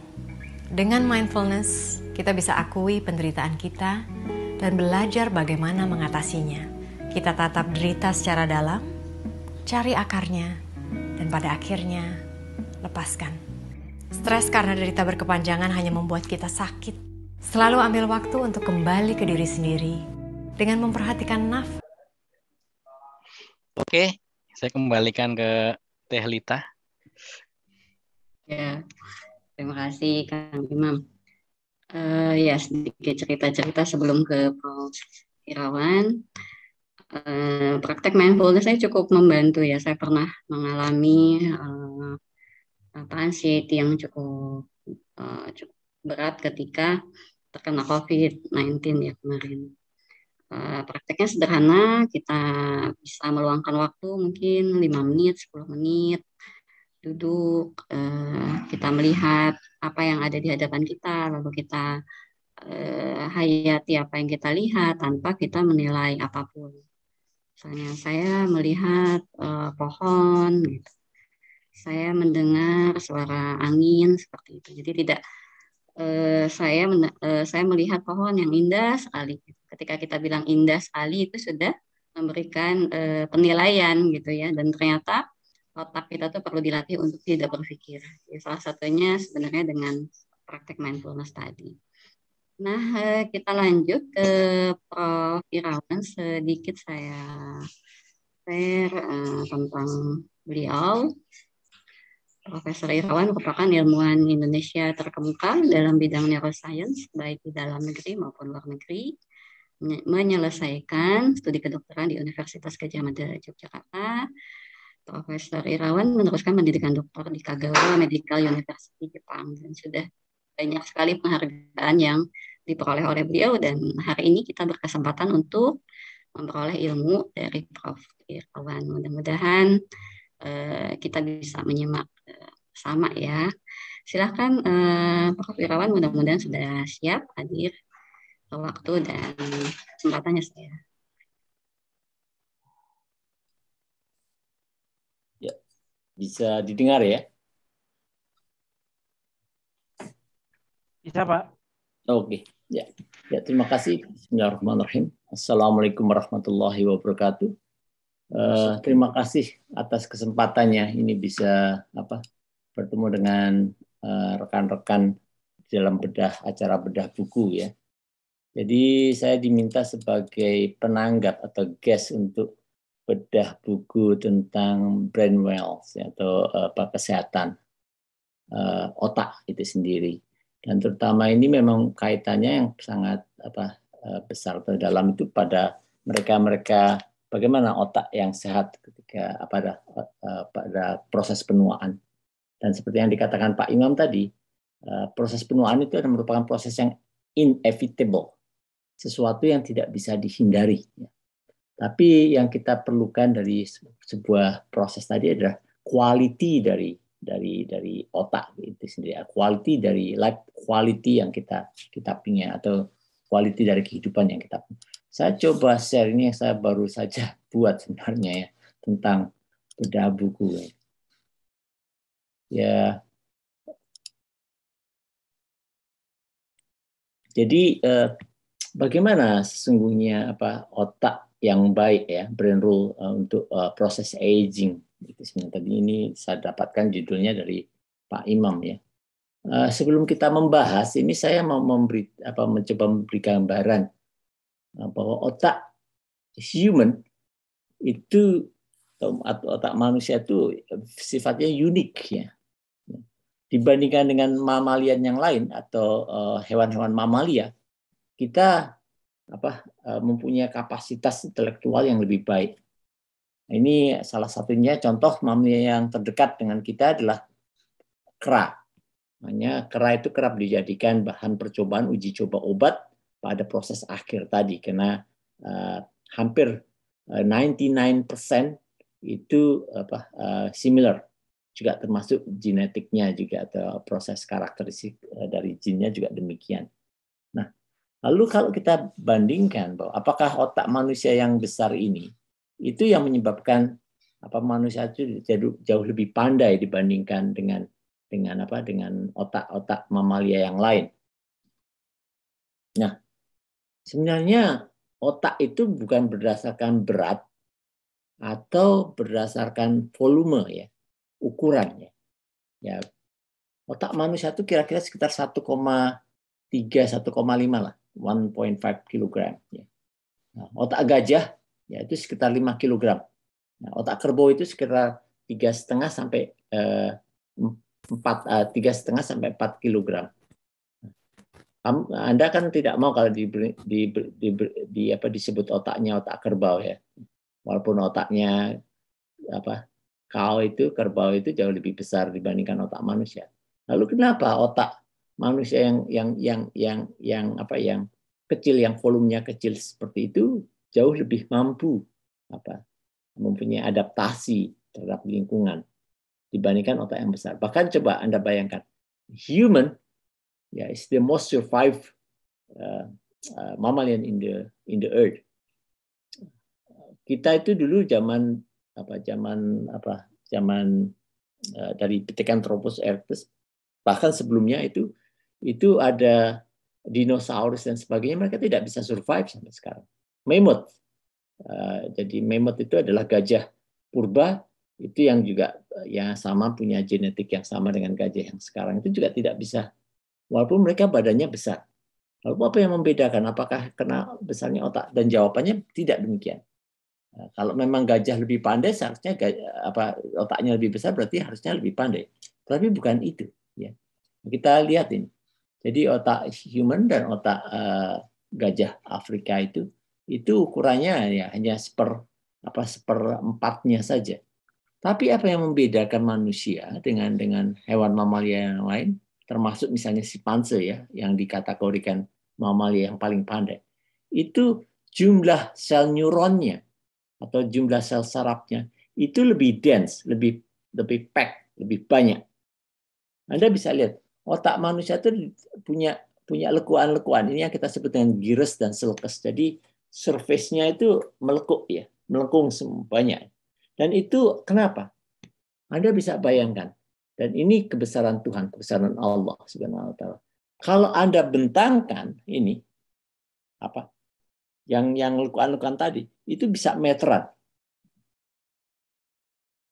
Dengan mindfulness, kita bisa akui penderitaan kita dan belajar bagaimana mengatasinya. Kita tatap derita secara dalam, cari akarnya, dan pada akhirnya lepaskan. Stres karena derita berkepanjangan hanya membuat kita sakit. Selalu ambil waktu untuk kembali ke diri sendiri dengan memperhatikan nafas. Oke, saya kembalikan ke Teh Lita. Ya, terima kasih Kang Imam. Ya, sedikit cerita-cerita sebelum ke Prof. Irawan. Praktek mindfulness saya cukup membantu ya. Saya pernah mengalami anxiety yang cukup berat ketika terkena COVID-19 ya kemarin. Prakteknya sederhana, kita bisa meluangkan waktu mungkin 5 menit, 10 menit, duduk, kita melihat apa yang ada di hadapan kita, lalu kita hayati apa yang kita lihat tanpa kita menilai apapun. Misalnya saya melihat pohon, gitu. Saya mendengar suara angin seperti itu. Jadi tidak saya melihat pohon yang indah sekali. Ketika kita bilang indah sekali itu sudah memberikan penilaian gitu ya. Dan ternyata otak kita tuh perlu dilatih untuk tidak berpikir. Ya, salah satunya sebenarnya dengan praktek mindfulness tadi. Nah, kita lanjut ke Prof. Irawan. Sedikit saya share tentang beliau. Profesor Irawan merupakan ilmuwan Indonesia terkemuka dalam bidang neuroscience, baik di dalam negeri maupun luar negeri. Menyelesaikan studi kedokteran di Universitas Gadjah Mada, Yogyakarta. Profesor Irawan meneruskan pendidikan dokter di Kagawa Medical University, Jepang. Dan sudah banyak sekali penghargaan yang diperoleh oleh beliau. Dan hari ini kita berkesempatan untuk memperoleh ilmu dari Prof. Irawan. Mudah-mudahan kita bisa menyimak sama ya. Silakan Prof. Irawan, mudah-mudahan sudah siap hadir waktu dan kesempatannya saya. Ya, bisa didengar ya? Bisa, Pak. Oke, ya. Ya, terima kasih. Bismillahirrahmanirrahim. Assalamualaikum warahmatullahi wabarakatuh. Terima kasih atas kesempatannya ini bisa bertemu dengan rekan-rekan dalam acara bedah buku ya. Jadi saya diminta sebagai penanggap atau guest untuk bedah buku tentang brain wealth atau kesehatan otak itu sendiri. Dan terutama ini memang kaitannya yang sangat besar atau dalam itu pada mereka bagaimana otak yang sehat ketika pada proses penuaan. Dan seperti yang dikatakan Pak Imam tadi, proses penuaan itu adalah merupakan proses yang inevitable, sesuatu yang tidak bisa dihindari. Tapi yang kita perlukan dari sebuah proses tadi adalah quality dari otak itu sendiri, quality dari life quality yang kita punya, atau quality dari kehidupan yang kita punya. Saya coba share ini yang saya baru saja buat sebenarnya ya, tentang bedah buku. Ya. Jadi bagaimana sesungguhnya otak yang baik ya, brain rule untuk proses aging. Itu sebenarnya tadi ini saya dapatkan judulnya dari Pak Imam ya. Sebelum kita membahas ini, saya mau mencoba memberi gambaran bahwa otak human itu, atau otak manusia itu sifatnya unik ya. Dibandingkan dengan mamalia yang lain atau hewan-hewan mamalia, kita mempunyai kapasitas intelektual yang lebih baik. Ini salah satunya contoh mamalia yang terdekat dengan kita adalah kera. Makanya kera itu kerap dijadikan bahan percobaan uji coba obat pada proses akhir tadi, karena hampir 99% itu similar, juga termasuk genetiknya juga, atau proses karakteristik dari jinnya juga demikian. Nah, lalu kalau kita bandingkan bahwa apakah otak manusia yang besar ini itu yang menyebabkan manusia itu jauh lebih pandai dibandingkan dengan otak-otak mamalia yang lain. Nah, sebenarnya otak itu bukan berdasarkan berat atau berdasarkan volume ya, ukurannya. Ya, otak manusia itu kira-kira sekitar 1,3 1,5 lah, 1.5 kilogram. Ya. Nah, otak gajah ya itu sekitar 5 kilogram. Nah, otak kerbau itu sekitar 3,5 sampai 3,5 sampai 4 kilogram. Anda kan tidak mau kalau disebut otaknya otak kerbau ya, walaupun otaknya kerbau itu jauh lebih besar dibandingkan otak manusia. Lalu kenapa otak manusia yang kecil, yang volumenya kecil seperti itu jauh lebih mampu mempunyai adaptasi terhadap lingkungan dibandingkan otak yang besar? Bahkan coba Anda bayangkan, human is the most survived mammalian in the earth. Kita itu dulu zaman dari Pithecanthropus erectus, bahkan sebelumnya itu ada dinosaurus dan sebagainya, mereka tidak bisa survive sampai sekarang. Mammoth, jadi mammoth itu adalah gajah purba, itu yang juga yang sama, punya genetik yang sama dengan gajah yang sekarang, itu juga tidak bisa, walaupun mereka badannya besar. Lalu apa yang membedakan? Apakah karena besarnya otak? Dan jawabannya tidak demikian. Kalau memang gajah lebih pandai, seharusnya otaknya lebih besar, berarti harusnya lebih pandai. Tapi bukan itu. Ya. Kita lihat ini. Jadi otak human dan otak gajah Afrika itu ukurannya ya hanya seperempatnya saja. Tapi apa yang membedakan manusia dengan hewan mamalia yang lain, termasuk misalnya simpanse ya, yang dikategorikan mamalia yang paling pandai, itu jumlah sel neuronnya atau jumlah sel sarafnya itu lebih dense, lebih pack, lebih banyak. Anda bisa lihat otak manusia itu punya lekuan-lekuan. Ini yang kita sebut dengan gyrus dan sulcus. Jadi surface-nya itu melekuk ya, melengkung banyak. Dan itu kenapa? Anda bisa bayangkan. Dan ini kebesaran Tuhan, kebesaran Allah Subhanahu wa taala. Kalau Anda bentangkan ini yang lekuan-lekuan tadi, itu bisa meteran.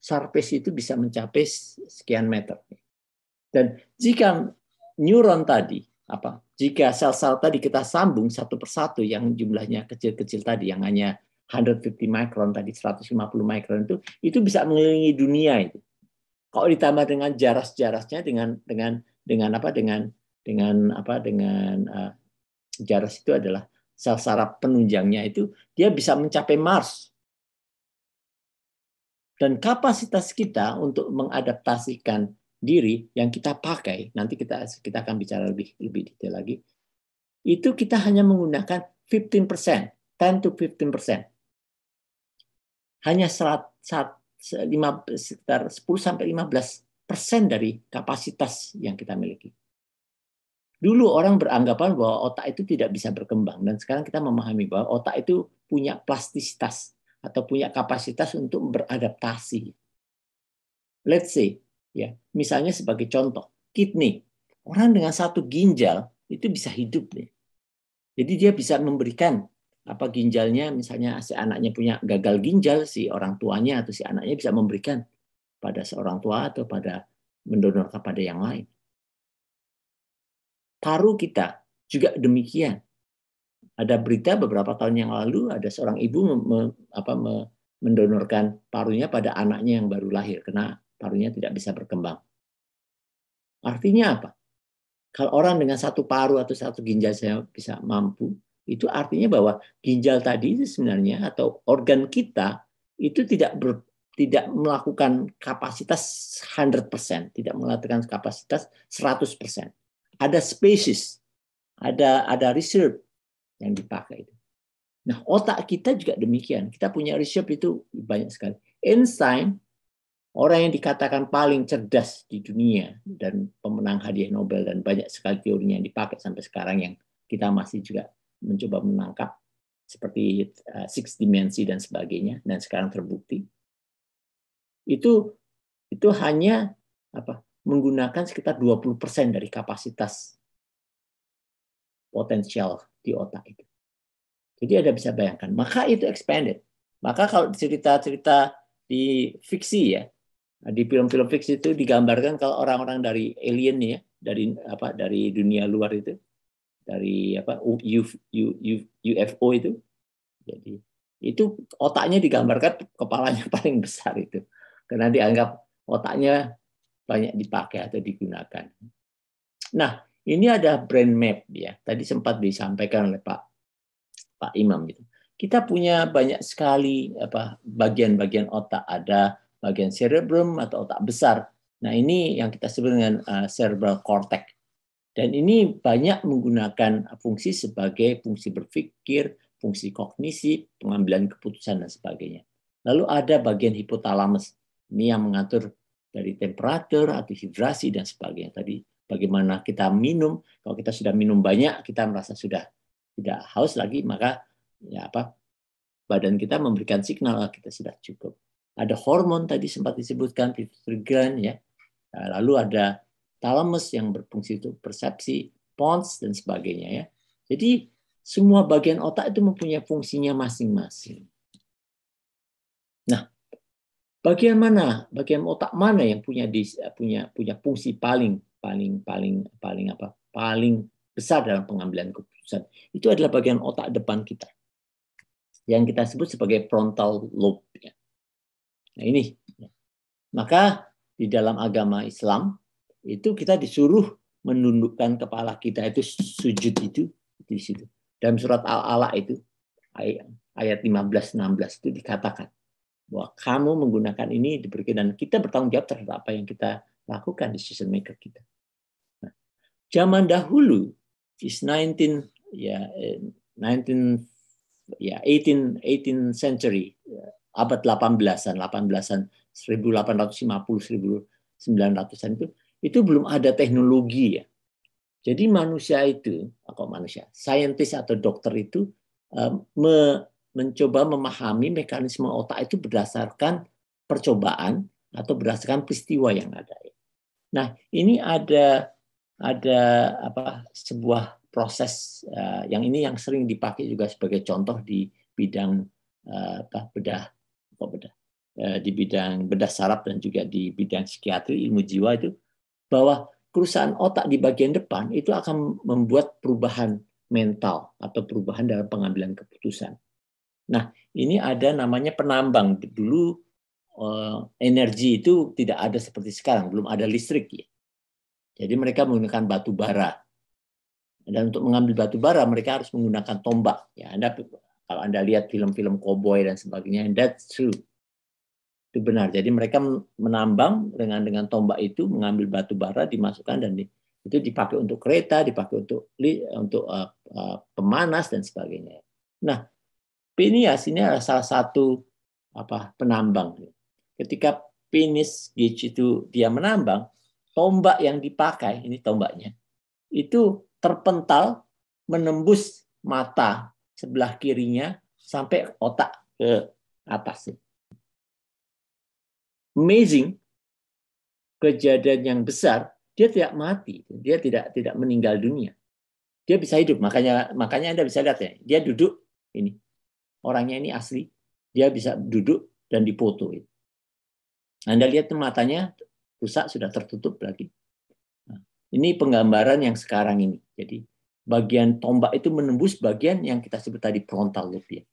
Surface itu bisa mencapai sekian meter. Dan jika neuron tadi, jika sel-sel tadi kita sambung satu persatu yang jumlahnya kecil-kecil tadi, yang hanya 150 mikron tadi, 150 mikron itu bisa mengelilingi dunia itu. Kalau ditambah dengan jaras-jarasnya dengan jaras itu adalah sel saraf penunjangnya itu, dia bisa mencapai Mars. Dan kapasitas kita untuk mengadaptasikan diri yang kita pakai, nanti kita akan bicara lebih detail lagi, itu kita hanya menggunakan 15%, 10 to 15%. Hanya sekitar 10-15% dari kapasitas yang kita miliki. Dulu orang beranggapan bahwa otak itu tidak bisa berkembang, dan sekarang kita memahami bahwa otak itu punya plastisitas atau punya kapasitas untuk beradaptasi. Let's say, ya, misalnya sebagai contoh, kidney. Orang dengan satu ginjal itu bisa hidup nih. Jadi dia bisa memberikan ginjalnya, misalnya si anaknya punya gagal ginjal, si orang tuanya atau si anaknya bisa memberikan pada seorang tua atau pada mendonorkan pada yang lain. Paru kita juga demikian. Ada berita beberapa tahun yang lalu ada seorang ibu mendonorkan parunya pada anaknya yang baru lahir karena parunya tidak bisa berkembang. Artinya apa? Kalau orang dengan satu paru atau satu ginjal saya bisa mampu, itu artinya bahwa ginjal tadi itu sebenarnya atau organ kita itu tidak melakukan kapasitas 100%, tidak melakukan kapasitas 100%. Ada species, ada reserve yang dipakai. Nah, otak kita juga demikian. Kita punya reserve itu banyak sekali. Einstein, orang yang dikatakan paling cerdas di dunia dan pemenang hadiah Nobel, dan banyak sekali teorinya yang dipakai sampai sekarang yang kita masih juga mencoba menangkap, seperti six dimensi dan sebagainya, dan sekarang terbukti. Itu hanya menggunakan sekitar 20% dari kapasitas potensial di otak itu. Jadi Anda bisa bayangkan, maka itu expanded. Maka kalau cerita-cerita di fiksi ya, di film-film fiksi itu digambarkan kalau orang-orang dari alien ya, dari dunia luar itu, dari UFO itu. Jadi itu otaknya digambarkan kepalanya paling besar itu. Karena dianggap otaknya banyak dipakai atau digunakan. Nah, ini ada brain map ya. Tadi sempat disampaikan oleh Pak Imam gitu. Kita punya banyak sekali bagian-bagian otak, ada bagian cerebrum atau otak besar. Nah, ini yang kita sebut dengan cerebral cortex. Dan ini banyak menggunakan fungsi sebagai fungsi berpikir, fungsi kognisi, pengambilan keputusan dan sebagainya. Lalu ada bagian hipotalamus. Ini yang mengatur dari temperatur atau hidrasi dan sebagainya. Tadi bagaimana kita minum, kalau kita sudah minum banyak, kita merasa sudah tidak haus lagi, maka badan kita memberikan signal kita sudah cukup. Ada hormon tadi sempat disebutkan pituitary gland ya. Lalu ada thalamus yang berfungsi untuk persepsi, pons dan sebagainya ya. Jadi semua bagian otak itu mempunyai fungsinya masing-masing. Nah, bagian otak mana yang punya fungsi paling besar dalam pengambilan keputusan? Itu adalah bagian otak depan kita, yang kita sebut sebagai frontal lobe. Nah ini, maka di dalam agama Islam itu kita disuruh menundukkan kepala kita, itu sujud itu di situ. Dalam surat Al-Alaq itu ayat 15-16 itu dikatakan bahwa kamu menggunakan ini diberikan, dan kita bertanggung jawab terhadap apa yang kita lakukan, decision maker kita. Nah, zaman dahulu is 18th century, abad 1850-an, 1850-1900-an itu belum ada teknologi ya. Jadi saintis atau dokter itu mencoba memahami mekanisme otak itu berdasarkan percobaan atau berdasarkan peristiwa yang ada. Nah, ini ada sebuah proses yang sering dipakai juga sebagai contoh di bidang di bidang bedah saraf dan juga di bidang psikiatri, ilmu jiwa itu, bahwa kerusakan otak di bagian depan itu akan membuat perubahan mental atau perubahan dalam pengambilan keputusan. Nah, ini ada namanya penambang. Dulu energi itu tidak ada seperti sekarang, belum ada listrik ya. Jadi mereka menggunakan batu bara. Dan untuk mengambil batu bara mereka harus menggunakan tombak. Ya, kalau Anda lihat film-film koboi dan sebagainya, that's true. Itu benar. Jadi mereka menambang dengan tombak itu, mengambil batu bara, dimasukkan dan itu dipakai untuk kereta, dipakai untuk pemanas dan sebagainya. Nah, Phineas ini adalah salah satu penambang. Ketika Phineas Gage itu dia menambang, tombak yang dipakai, ini tombaknya, itu terpental menembus mata sebelah kirinya sampai otak ke atas. Amazing, kejadian yang besar, dia tidak mati, dia tidak meninggal dunia, dia bisa hidup. Makanya Anda bisa lihat ya, dia duduk ini, orangnya ini asli, dia bisa duduk dan dipoto. Anda lihat matanya rusak, sudah tertutup lagi. Nah, ini penggambaran yang sekarang ini. Jadi bagian tombak itu menembus bagian yang kita sebut tadi frontal lobe ya.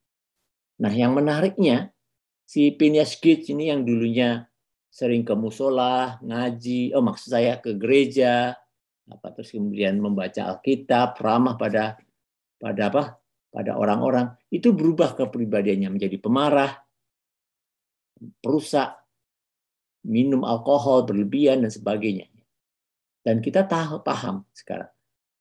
Nah, yang menariknya si Phineas Gage ini yang dulunya sering ke musola, ngaji, maksud saya ke gereja, terus kemudian membaca Alkitab, ramah pada orang-orang, itu berubah kepribadiannya menjadi pemarah, perusak, minum alkohol berlebihan dan sebagainya. Dan kita paham sekarang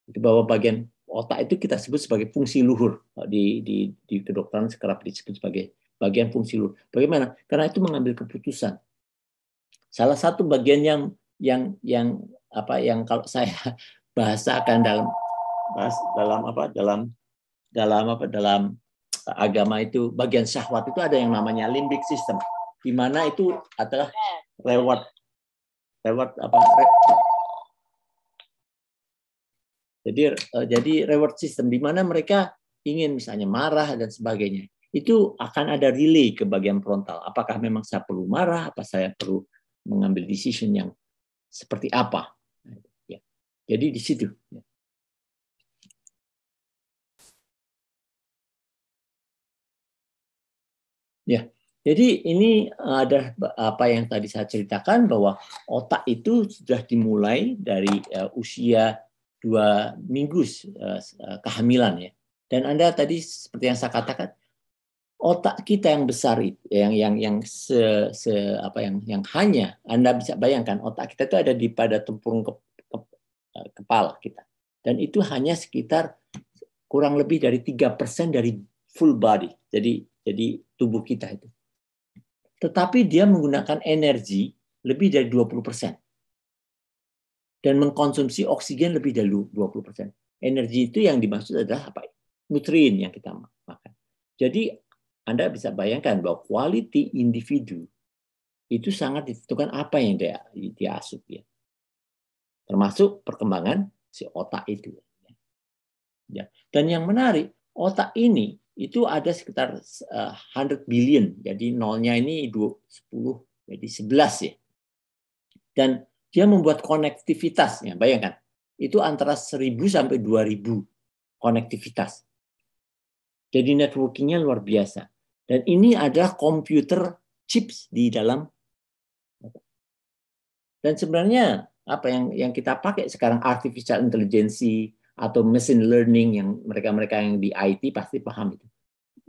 itu bahwa bagian otak itu kita sebut sebagai fungsi luhur, di kedokteran kerap disebut sebagai bagian fungsi luhur. Bagaimana? Karena itu mengambil keputusan. Salah satu bagian yang kalau saya bahasakan dalam agama itu, bagian syahwat itu ada yang namanya limbic system, di mana itu adalah jadi reward system, di mana mereka ingin misalnya marah dan sebagainya, itu akan ada relay ke bagian frontal. Apakah memang saya perlu marah, apa saya perlu mengambil decision yang seperti apa. Jadi di situ. Ya, jadi ini ada apa yang tadi saya ceritakan, bahwa otak itu sudah dimulai dari usia 2 minggu kehamilan ya. Dan Anda tadi seperti yang saya katakan, otak kita yang besar itu, yang hanya Anda bisa bayangkan, otak kita itu ada pada tempurung kepala kita, dan itu hanya sekitar kurang lebih dari 3% dari full body, jadi tubuh kita itu. Tetapi dia menggunakan energi lebih dari 20% dan mengkonsumsi oksigen lebih dari 20%. Energi itu yang dimaksud adalah nutrien yang kita makan. Jadi Anda bisa bayangkan bahwa quality individu itu sangat ditentukan apa yang dia asup ya. Termasuk perkembangan si otak itu. Ya. Dan yang menarik, otak ini itu ada sekitar 100 billion. Jadi nolnya ini 10, jadi 11 ya. Dan dia membuat konektivitasnya, bayangkan. Itu antara 1000 sampai 2000 konektivitas. Jadi networkingnya luar biasa. Dan ini adalah komputer chips di dalam. Dan sebenarnya apa yang kita pakai sekarang, artificial intelligence atau machine learning, yang mereka yang di IT pasti paham itu.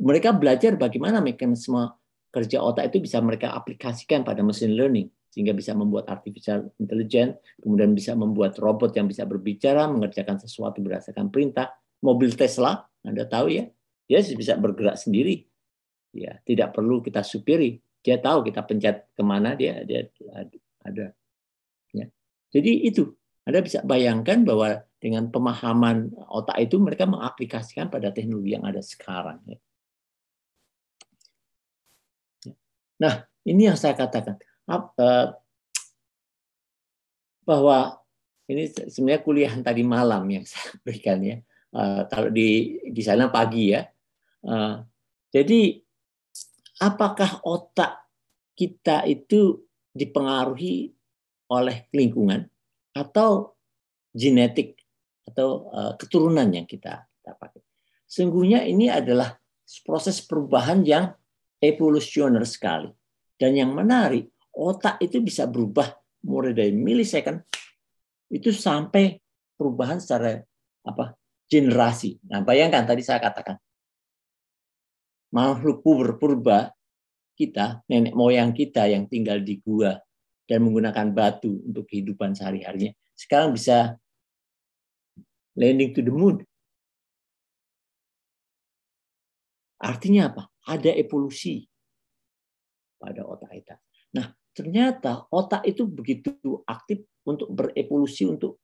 Mereka belajar bagaimana mekanisme kerja otak itu bisa mereka aplikasikan pada machine learning, sehingga bisa membuat artificial intelligence, kemudian bisa membuat robot yang bisa berbicara, mengerjakan sesuatu berdasarkan perintah. Mobil Tesla, Anda tahu ya, dia bisa bergerak sendiri. Ya, tidak perlu kita supiri. Dia tahu kita pencet kemana, dia ada. Ya. Jadi itu, Anda bisa bayangkan bahwa dengan pemahaman otak itu mereka mengaplikasikan pada teknologi yang ada sekarang. Nah, ini yang saya katakan, bahwa ini sebenarnya kuliah tadi malam yang saya berikan ya. Kalau di sana pagi ya. Jadi apakah otak kita itu dipengaruhi oleh lingkungan atau genetik atau keturunan yang kita pakai? Sungguhnya ini adalah proses perubahan yang evolusioner sekali. Dan yang menarik, otak itu bisa berubah mulai dari milisecond itu sampai perubahan secara generasi. Nah, bayangkan tadi saya katakan makhluk purba kita, nenek moyang kita yang tinggal di gua dan menggunakan batu untuk kehidupan sehari-harinya, sekarang bisa landing to the moon. Artinya apa? Ada evolusi pada otak kita. Nah, ternyata otak itu begitu aktif untuk berevolusi, untuk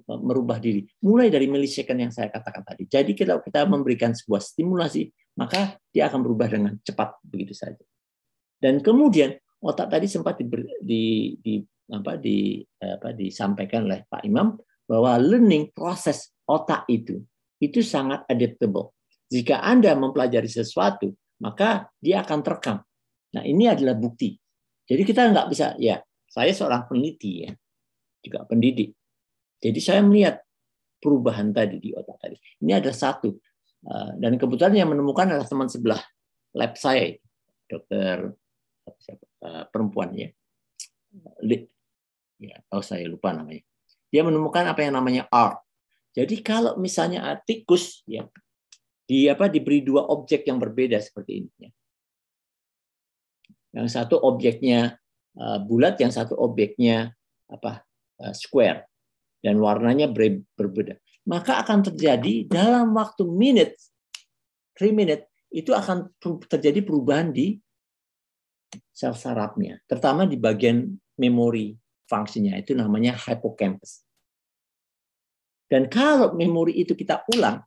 merubah diri. Mulai dari milisecond yang saya katakan tadi. Jadi kalau kita memberikan sebuah stimulasi, maka dia akan berubah dengan cepat begitu saja. Dan kemudian otak tadi sempat disampaikan oleh Pak Imam bahwa learning proses otak itu sangat adaptable. Jika Anda mempelajari sesuatu, maka dia akan terekam. Nah, ini adalah bukti. Jadi kita nggak bisa, ya, saya seorang peneliti, ya, juga pendidik. Jadi saya melihat perubahan tadi di otak tadi. Ini adalah satu. Dan kebetulan yang menemukan adalah teman sebelah lab saya, dokter perempuan, ya. Saya lupa namanya. Dia menemukan apa yang namanya art. Jadi kalau misalnya tikus, ya, diberi dua objek yang berbeda seperti ini. Ya. Yang satu objeknya bulat, yang satu objeknya square, dan warnanya berbeda. Maka akan terjadi dalam waktu 3 menit, itu akan terjadi perubahan di sel sarafnya, terutama di bagian memori fungsinya, itu namanya hippocampus. Dan kalau memori itu kita ulang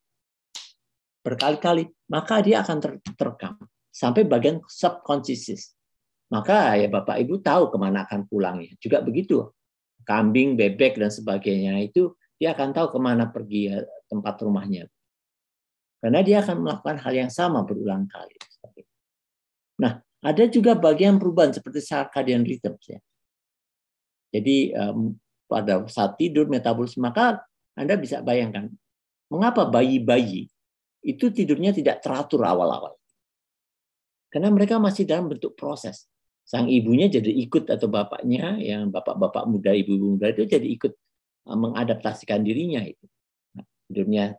berkali-kali, maka dia akan terekam sampai bagian subconscious. Maka ya Bapak Ibu tahu kemana akan pulangnya. Juga begitu, kambing, bebek, dan sebagainya, itu dia akan tahu kemana pergi tempat rumahnya. Karena dia akan melakukan hal yang sama berulang kali. Nah, ada juga bagian perubahan seperti circadian rhythm. Ya. Jadi pada saat tidur, metabolisme, maka Anda bisa bayangkan, mengapa bayi-bayi itu tidurnya tidak teratur awal-awal. Karena mereka masih dalam bentuk proses. Sang ibunya jadi ikut, atau bapaknya, yang bapak-bapak muda, ibu-ibu muda itu jadi ikut mengadaptasikan dirinya itu. Nah, tidurnya.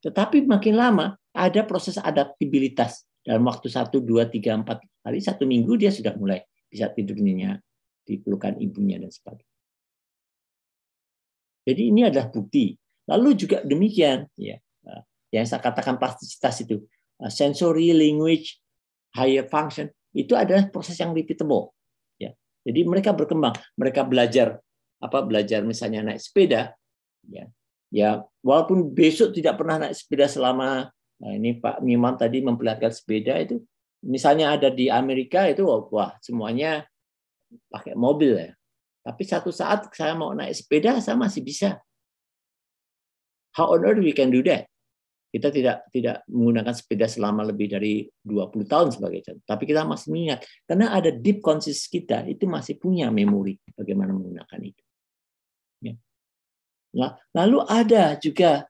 Tetapi makin lama ada proses adaptabilitas. Dalam waktu 1, 2, 3, 4 hari, 1 minggu dia sudah mulai bisa tidurnya di pelukan ibunya dan sebagainya. Jadi ini adalah bukti. Lalu juga demikian, ya, yang saya katakan plastisitas itu, sensory, language, higher function, itu adalah proses yang repeatable. Ya. Jadi mereka berkembang, mereka belajar misalnya naik sepeda, ya walaupun besok tidak pernah naik sepeda selama, ini Pak Miman tadi memperlihatkan sepeda itu, misalnya ada di Amerika itu, wah semuanya pakai mobil, ya. Tapi satu saat saya mau naik sepeda, saya masih bisa. How on earth we can do that? Kita tidak menggunakan sepeda selama lebih dari 20 tahun sebagai contoh. Tapi kita masih mengingat. Karena ada deep conscious kita, itu masih punya memori bagaimana menggunakan itu. Ya. Nah, lalu ada juga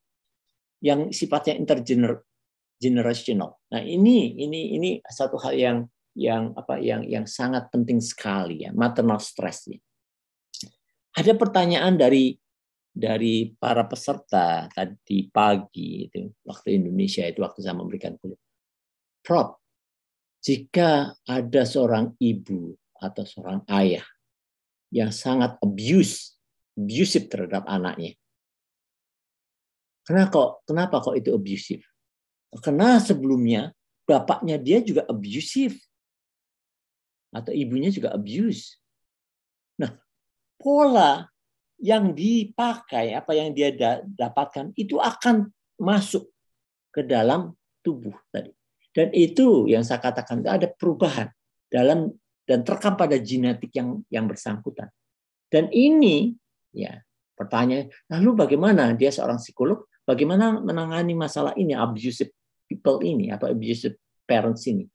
yang sifatnya intergenerational. Nah, ini satu hal yang sangat penting sekali, ya, maternal stress. Ya. Ada pertanyaan dari para peserta tadi pagi itu, waktu Indonesia itu, waktu saya memberikan kuliah. Prof, jika ada seorang ibu atau seorang ayah yang sangat abusive terhadap anaknya, kenapa kok itu abusive? Karena sebelumnya bapaknya dia juga abusive atau ibunya juga abuse. Nah, pola yang dipakai, apa yang dia dapatkan, itu akan masuk ke dalam tubuh tadi. Dan itu yang saya katakan, ada perubahan dalam dan terekam pada genetik yang bersangkutan. Dan ini, ya, pertanyaan, lalu bagaimana dia seorang psikolog, bagaimana menangani masalah ini, abusive people ini, atau abusive parents ini?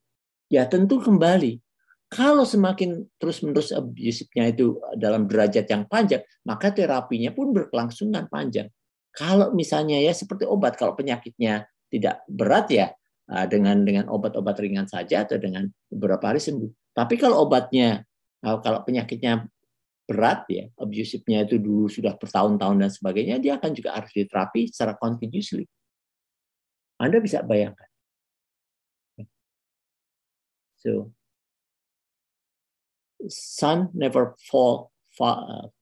Ya tentu kembali, kalau semakin terus-menerus abusifnya itu dalam derajat yang panjang, maka terapinya pun berkelangsungan panjang. Kalau misalnya ya seperti obat, kalau penyakitnya tidak berat, ya dengan obat-obat ringan saja atau dengan beberapa hari sembuh. Tapi kalau penyakitnya berat, ya abusifnya itu dulu sudah bertahun-tahun dan sebagainya, dia akan juga harus diterapi secara continuously. Anda bisa bayangkan. So, son never fall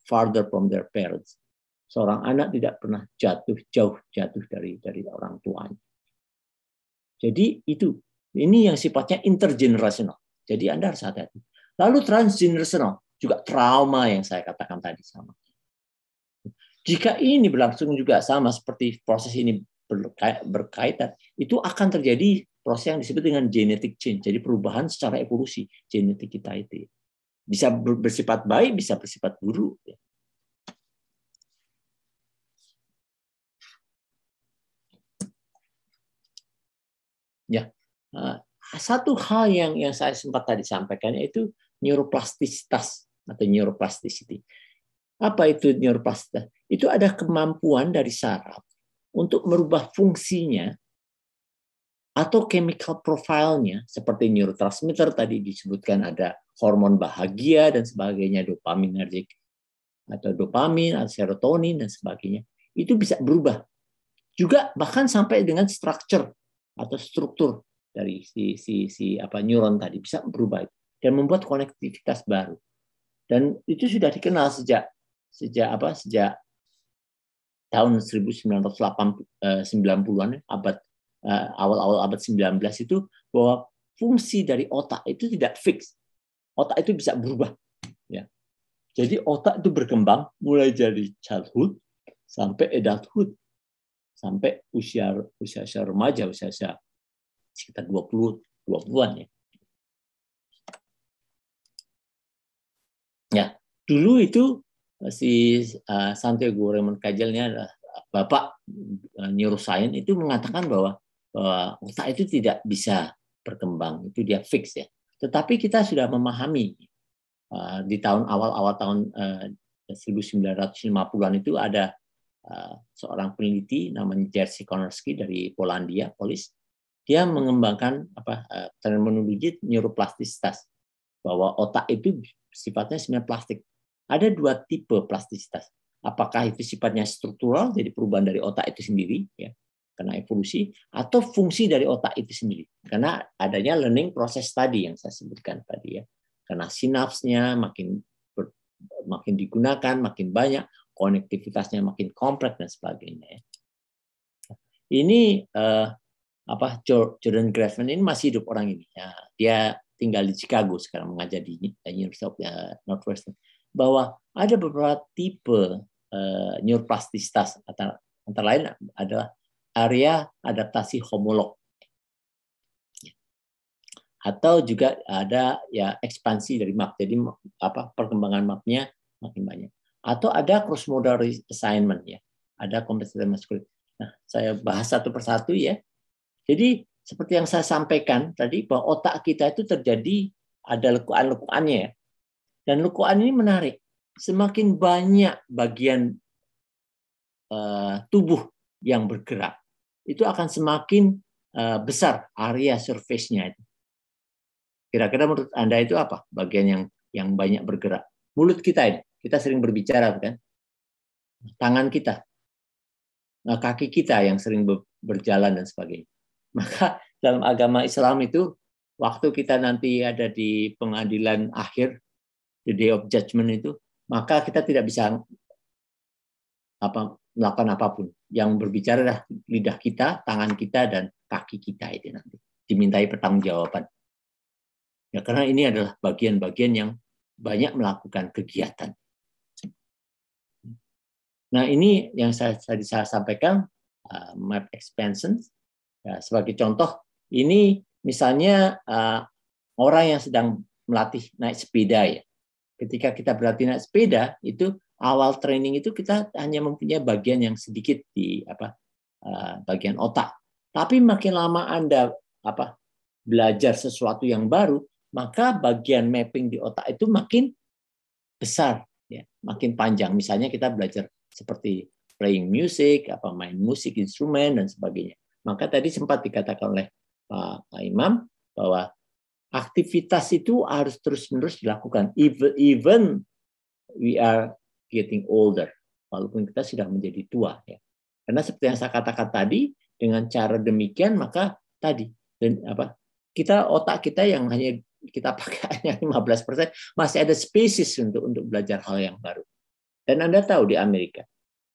farther from their parents. Seorang anak tidak pernah jauh dari orang tuanya. Jadi ini yang sifatnya intergenerational. Jadi Anda harus hati-hati. Lalu transgenerational, juga trauma yang saya katakan tadi sama. Jika ini berlangsung juga sama seperti proses ini berkaitan, itu akan terjadi proses yang disebut dengan genetic change. Jadi perubahan secara evolusi genetik kita itu. Bisa bersifat baik, bisa bersifat buruk. Ya, satu hal yang saya sempat tadi sampaikan yaitu neuroplastisitas atau neuroplasticity. Apa itu neuroplastisitas? Itu ada kemampuan dari saraf untuk merubah fungsinya atau chemical profile-nya, seperti neurotransmitter tadi disebutkan ada hormon bahagia dan sebagainya, dopaminergic atau dopamin, atau serotonin dan sebagainya. Itu bisa berubah. Juga bahkan sampai dengan structure atau struktur dari si neuron tadi bisa berubah dan membuat konektivitas baru. Dan itu sudah dikenal sejak tahun 1990-an, awal-awal abad 19 itu, bahwa fungsi dari otak itu tidak fix. Otak itu bisa berubah. Ya. Jadi otak itu berkembang mulai dari childhood sampai adulthood, sampai usia remaja, usia sekitar 20-an ya. Ya, dulu itu si Santiago Ramon Cajalnya adalah bapak neuroscience itu mengatakan bahwa otak itu tidak bisa berkembang, itu dia fix ya. Tetapi kita sudah memahami di awal tahun 1950-an itu ada seorang peneliti namanya Jerzy Konarski dari Polandia, Polis. Dia mengembangkan terminologi neuroplastisitas, bahwa otak itu sifatnya sebenarnya plastik. Ada dua tipe plastisitas. Apakah itu sifatnya struktural, jadi perubahan dari otak itu sendiri, ya, karena evolusi, atau fungsi dari otak itu sendiri, karena adanya learning proses tadi yang saya sebutkan tadi ya. Karena sinapsnya makin digunakan, makin banyak, konektivitasnya makin kompleks dan sebagainya. Ini Jordan Grafman ini masih hidup orang ini. Ya, dia tinggal di Chicago sekarang, mengajar di University of Northwestern. Bahwa ada beberapa tipe neuroplastisitas, antara lain adalah area adaptasi homolog, atau juga ada ya ekspansi dari map. Jadi perkembangan mapnya makin banyak. Atau ada cross modal reassignment ya. Ada kompetitif maskulin. Nah, saya bahas satu persatu ya. Jadi seperti yang saya sampaikan tadi, bahwa otak kita itu terjadi ada lekuan-lekuannya ya. Dan lekuan ini menarik. Semakin banyak bagian tubuh yang bergerak, itu akan semakin besar area surface-nya itu. Kira-kira menurut Anda itu apa bagian yang banyak bergerak? Mulut kita ini. Kita sering berbicara, kan? Tangan kita. Kaki kita yang sering berjalan dan sebagainya. Maka dalam agama Islam itu, waktu kita nanti ada di pengadilan akhir, the day of judgment itu, maka kita tidak bisa melakukan apapun. Yang berbicara adalah lidah kita, tangan kita, dan kaki kita itu nanti. Dimintai pertanggungjawaban. Ya, karena ini adalah bagian-bagian yang banyak melakukan kegiatan. Nah, ini yang saya sampaikan, map expansion. Ya, sebagai contoh, ini misalnya orang yang sedang melatih naik sepeda ya. Ketika kita berlatih naik sepeda, itu awal training itu kita hanya mempunyai bagian yang sedikit di bagian otak. Tapi makin lama Anda belajar sesuatu yang baru, maka bagian mapping di otak itu makin besar, ya, makin panjang. Misalnya kita belajar seperti playing music, main musik, instrumen dan sebagainya. Maka tadi sempat dikatakan oleh Pak Imam bahwa aktivitas itu harus terus-menerus dilakukan, even we are getting older, walaupun kita sudah menjadi tua, ya. Karena seperti yang saya katakan tadi, dengan cara demikian maka tadi kita otak kita yang hanya kita pakai hanya 15%, masih ada spaces untuk belajar hal yang baru. Dan Anda tahu di Amerika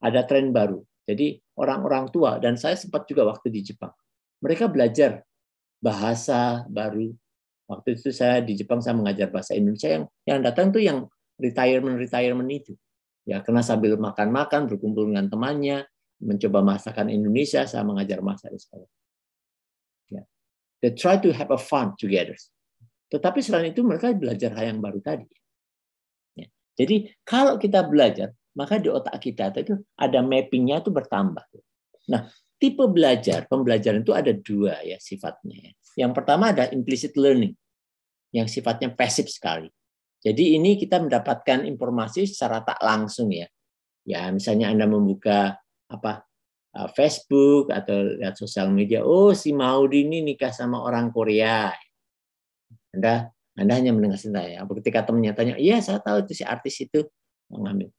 ada tren baru. Jadi orang-orang tua, dan saya sempat juga waktu di Jepang, mereka belajar bahasa baru. Waktu itu saya di Jepang, saya mengajar bahasa Indonesia, yang datang tuh yang retirement itu. Ya, karena sambil makan-makan, berkumpul dengan temannya, mencoba masakan Indonesia, saya mengajar masak di sekolah. Ya. They try to have a fun together. Tetapi selain itu mereka belajar hal yang baru tadi. Ya. Jadi kalau kita belajar, maka di otak kita itu ada mappingnya itu bertambah. Nah, tipe pembelajaran itu ada dua ya sifatnya. Yang pertama ada implicit learning, yang sifatnya pasif sekali. Jadi ini kita mendapatkan informasi secara tak langsung ya. Ya, misalnya Anda membuka Facebook atau lihat sosial media, oh si Maudi ini nikah sama orang Korea. Anda hanya mendengar saya. Ketika temannya tanya, iya saya tahu itu si artis itu mengambil.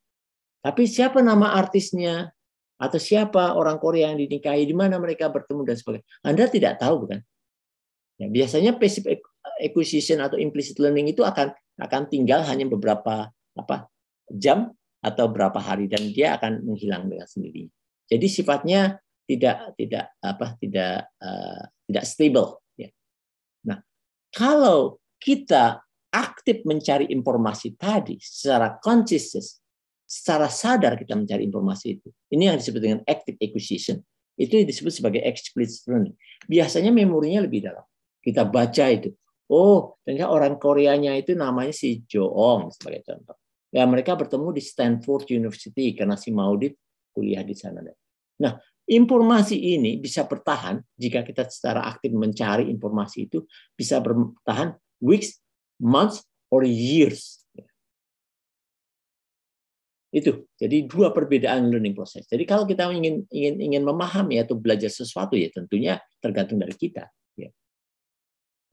Tapi siapa nama artisnya? Atau siapa orang Korea yang dinikahi? Di mana mereka bertemu dan sebagainya? Anda tidak tahu, bukan? Ya, biasanya passive acquisition atau implicit learning itu akan tinggal hanya beberapa jam atau berapa hari dan dia akan menghilang dengan sendirinya. Jadi sifatnya tidak stable. Ya. Nah, kalau kita aktif mencari informasi tadi secara conscious, secara sadar kita mencari informasi itu. Ini yang disebut dengan active acquisition. Itu disebut sebagai explicit learning. Biasanya memorinya lebih dalam. Kita baca itu. Oh, ternyata orang Koreanya itu namanya si Joong sebagai contoh. Ya, mereka bertemu di Stanford University karena si Maudit kuliah di sana. Nah, informasi ini bisa bertahan jika kita secara aktif mencari informasi itu, bisa bertahan weeks, months, or years. Itu. Jadi dua perbedaan learning process. Jadi kalau kita ingin memahami atau belajar sesuatu ya tentunya tergantung dari kita. Ya.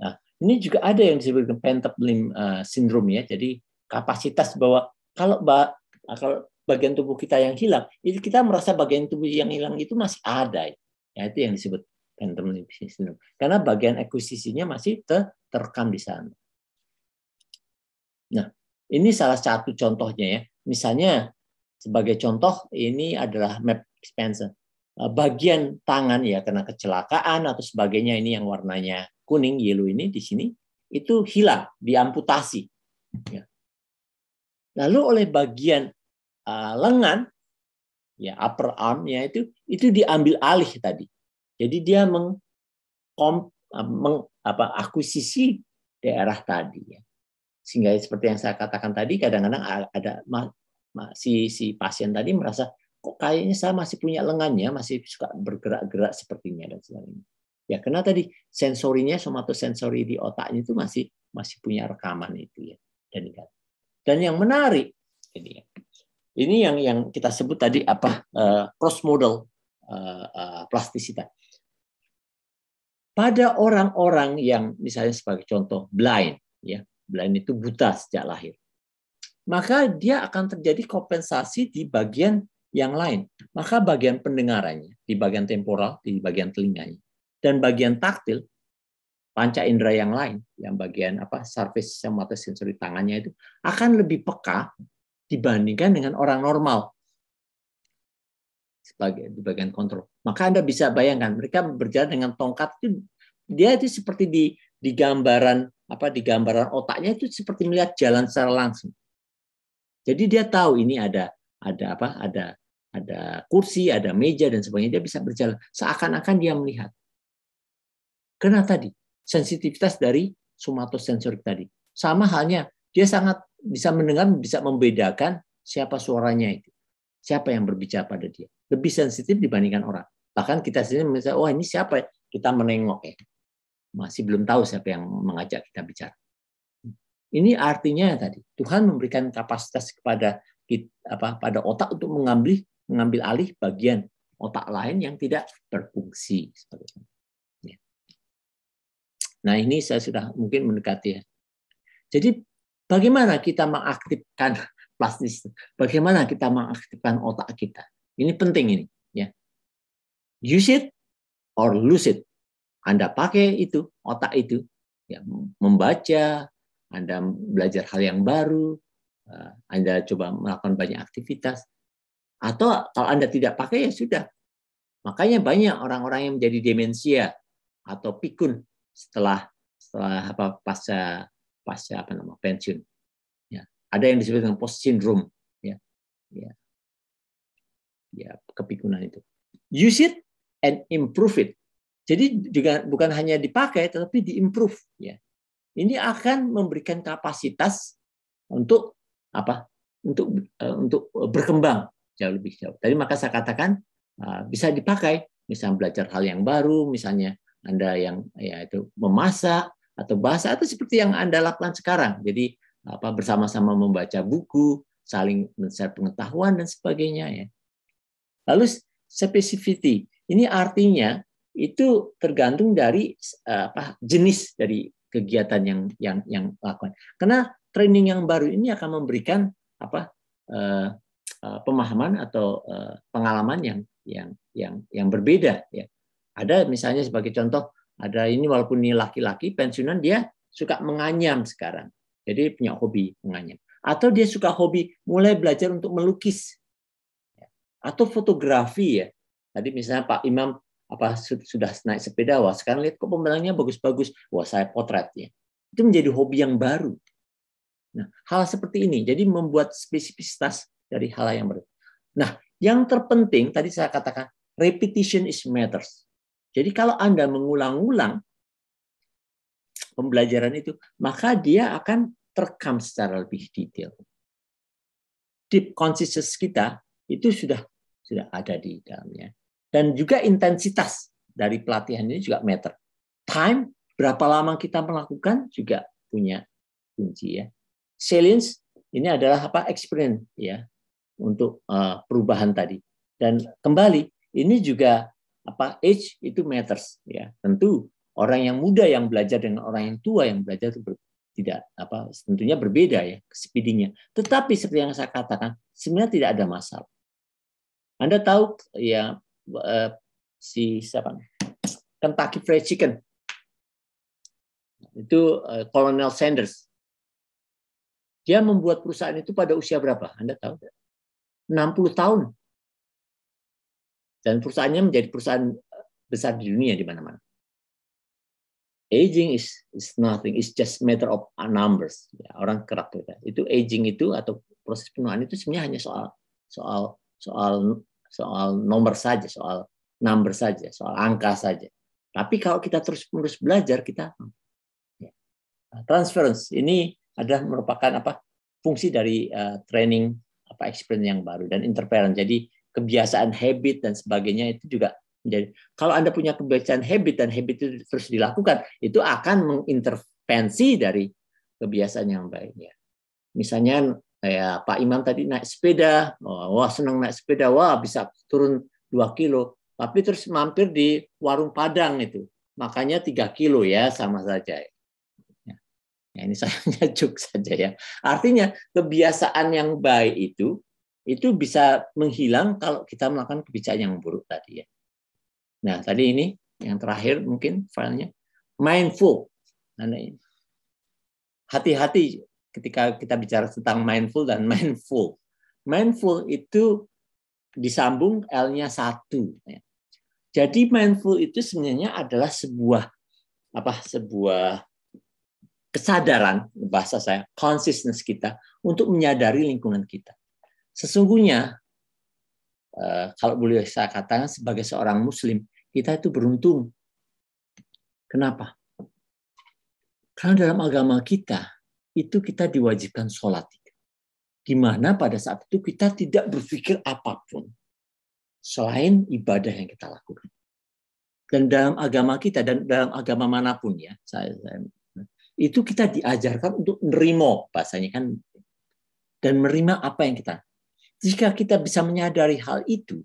Nah, ini juga ada yang disebut pent-up limb syndrome ya. Jadi kapasitas bahwa kalau bagian tubuh kita yang hilang, itu kita merasa bagian tubuh yang hilang itu masih ada. Ya, itu yang disebut pent-up limb syndrome. Karena bagian akuisisinya masih terekam di sana. Nah, ini salah satu contohnya ya. Misalnya sebagai contoh ini adalah map expansion. Bagian tangan ya karena kecelakaan atau sebagainya ini yang warnanya kuning yellow ini di sini itu hilang, diamputasi. Ya. Lalu oleh bagian lengan ya upper arm-nya itu diambil alih tadi. Jadi dia akuisisi daerah tadi ya. Sehingga seperti yang saya katakan tadi, kadang-kadang ada si pasien tadi merasa kok kayaknya saya masih punya lengannya, masih suka bergerak-gerak sepertinya dan sebagainya. Ya karena tadi sensorinya, somatosensori di otaknya itu masih punya rekaman itu ya. Dan yang menarik, ini yang kita sebut tadi cross modal plastisitas. Pada orang-orang yang misalnya sebagai contoh blind, ya. Blind itu buta sejak lahir. Maka dia akan terjadi kompensasi di bagian yang lain. Maka bagian pendengarannya, di bagian temporal, di bagian telinganya. Dan bagian taktil, panca indera yang lain, yang bagian surface somatosensori tangannya itu, akan lebih peka dibandingkan dengan orang normal. Di bagian kontrol. Maka Anda bisa bayangkan, mereka berjalan dengan tongkat itu, dia itu seperti di gambaran di gambaran otaknya itu seperti melihat jalan secara langsung. Jadi dia tahu ini ada kursi, ada meja dan sebagainya, dia bisa berjalan seakan-akan dia melihat. Karena tadi sensitivitas dari somatosensorik tadi. Sama halnya dia sangat bisa mendengar, bisa membedakan siapa suaranya itu. Siapa yang berbicara pada dia. Lebih sensitif dibandingkan orang. Bahkan kita sendiri misalnya, oh ini siapa? Kita menengok ya. Masih belum tahu siapa yang mengajak kita bicara. Ini artinya tadi Tuhan memberikan kapasitas kepada pada otak untuk mengambil alih bagian otak lain yang tidak berfungsi. Nah ini saya sudah mungkin mendekati ya. Jadi bagaimana kita mengaktifkan plastis? Bagaimana kita mengaktifkan otak kita? Ini penting ini. Ya. Use it or lose it. Anda pakai itu, otak itu, ya, membaca, Anda belajar hal yang baru, Anda coba melakukan banyak aktivitas. Atau kalau Anda tidak pakai, ya sudah. Makanya banyak orang-orang yang menjadi demensia atau pikun setelah pasca pensiun. Ya, ada yang disebut dengan post syndrome, ya, kepikunan itu. Use it and improve it. Jadi juga bukan hanya dipakai, tetapi diimprove. Ya, ini akan memberikan kapasitas untuk apa? Untuk berkembang jauh lebih jauh. Tadi maka saya katakan bisa dipakai, misalnya belajar hal yang baru, misalnya Anda yang itu memasak atau bahasa, atau seperti yang Anda lakukan sekarang. Jadi bersama-sama membaca buku, saling men-share pengetahuan dan sebagainya, ya. Lalu specificity, ini artinya itu tergantung dari jenis dari kegiatan yang lakukan. Karena training yang baru ini akan memberikan pemahaman atau pengalaman yang berbeda, ya. Ada misalnya sebagai contoh, ada ini walaupun ini laki-laki pensiunan, dia suka menganyam sekarang. Jadi punya hobi menganyam. Atau dia suka hobi mulai belajar untuk melukis. Atau fotografi, ya. Tadi misalnya Pak Imam sudah naik sepeda, wah sekarang lihat kok pembentangannya bagus-bagus, wah saya potret, ya. Itu menjadi hobi yang baru. Nah, hal seperti ini jadi membuat spesifisitas dari hal yang baru. Nah, yang terpenting tadi saya katakan repetition is matters. Jadi kalau Anda mengulang-ulang pembelajaran itu, maka dia akan terekam secara lebih detail. Deep consciousness kita itu sudah ada di dalamnya. Dan juga intensitas dari pelatihan ini juga matter. Time, berapa lama kita melakukan juga punya kunci, ya. Salience ini adalah experience, ya, untuk perubahan tadi. Dan kembali ini juga age itu matters, ya. Tentu orang yang muda yang belajar dengan orang yang tua yang belajar itu tentunya berbeda, ya, speedingnya. Tetapi seperti yang saya katakan, sebenarnya tidak ada masalah. Anda tahu, ya, Kentucky Fried Chicken itu Colonel Sanders. Dia membuat perusahaan itu pada usia berapa? Anda tahu? 60 tahun. Dan perusahaannya menjadi perusahaan besar di dunia di mana-mana. Aging is nothing, it's just matter of numbers. Ya, orang kerap kita. Itu aging itu atau proses penuaan itu sebenarnya hanya soal nomor saja, soal number saja, soal angka saja. Tapi kalau kita terus-menerus belajar, kita transference ini adalah merupakan fungsi dari training experience yang baru dan interference. Jadi kebiasaan, habit dan sebagainya itu juga menjadi, kalau Anda punya kebiasaan habit dan habit itu terus dilakukan, itu akan mengintervensi dari kebiasaan yang baiknya. Misalnya kayak Pak Imam tadi naik sepeda, wah senang naik sepeda, wah bisa turun 2 kilo, tapi terus mampir di warung Padang itu, makanya 3 kilo, ya sama saja. Ya, ini saya nyajuk saja, ya. Artinya kebiasaan yang baik itu bisa menghilang kalau kita melakukan kebiasaan yang buruk tadi, ya. Nah, tadi ini yang terakhir mungkin filenya mindful. Hati-hati ketika kita bicara tentang mindful dan mindful. Mindful itu disambung L-nya 1. Ya. Jadi mindful itu sebenarnya adalah sebuah kesadaran, bahasa saya, consciousness kita untuk menyadari lingkungan kita. Sesungguhnya, kalau boleh saya katakan sebagai seorang Muslim, kita itu beruntung. Kenapa? Karena dalam agama kita, itu kita diwajibkan sholat. Di mana pada saat itu kita tidak berpikir apapun selain ibadah yang kita lakukan. Dan dalam agama kita, dan dalam agama manapun, ya, itu kita diajarkan untuk nerimo, bahasanya kan, dan menerima apa yang kita. Jika kita bisa menyadari hal itu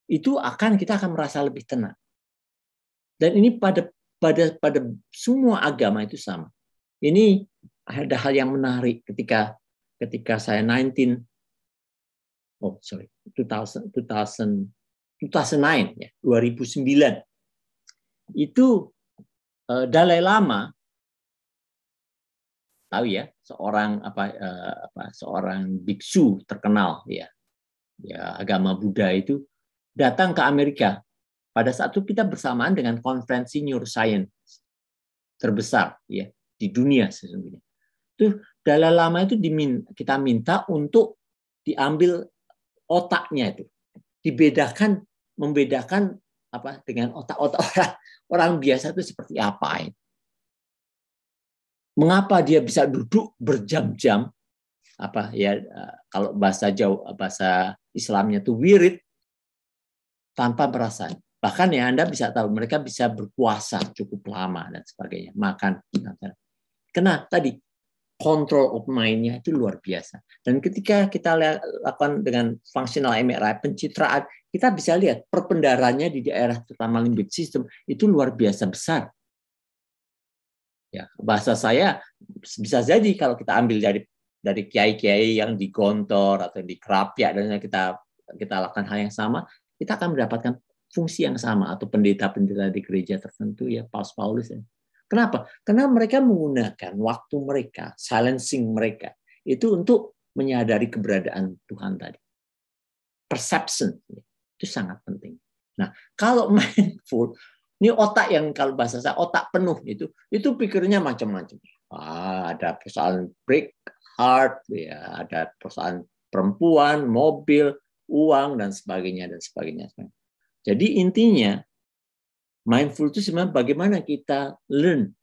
kita akan merasa lebih tenang. Dan ini pada semua agama itu sama. Ini ada hal yang menarik ketika saya 2009 ya, 2009 itu Dalai Lama tahu ya, seorang seorang biksu terkenal ya agama Buddha itu datang ke Amerika. Pada saat itu kita bersamaan dengan konferensi neuroscience terbesar ya di dunia sesungguhnya. Itu Dalai Lama itu kita minta untuk diambil otaknya itu, membedakan dengan otak-otak orang biasa itu seperti apa. Mengapa dia bisa duduk berjam-jam? Kalau bahasa Islamnya itu wirid tanpa perasaan. Bahkan ya Anda bisa tahu mereka bisa berpuasa cukup lama dan sebagainya, makan. Karena tadi control of mind-nya itu luar biasa. Dan ketika kita lakukan dengan functional MRI, pencitraan, kita bisa lihat perpendarannya di daerah terutama limbic system itu luar biasa besar. Ya, bahasa saya bisa jadi kalau kita ambil dari kiai-kiai yang di Gontor atau di Kerapia dan kita lakukan hal yang sama, kita akan mendapatkan fungsi yang sama, atau pendeta-pendeta di gereja tertentu ya, Paulus. Kenapa? Karena mereka menggunakan waktu mereka, silencing mereka itu untuk menyadari keberadaan Tuhan tadi. Perception itu sangat penting. Nah, kalau mindful, ini otak yang kalau bahasa saya otak penuh itu pikirnya macam-macam. Ada persoalan break heart, ya, ada persoalan perempuan, mobil, uang dan sebagainya dan sebagainya. Jadi intinya mindful itu sebenarnya bagaimana kita learn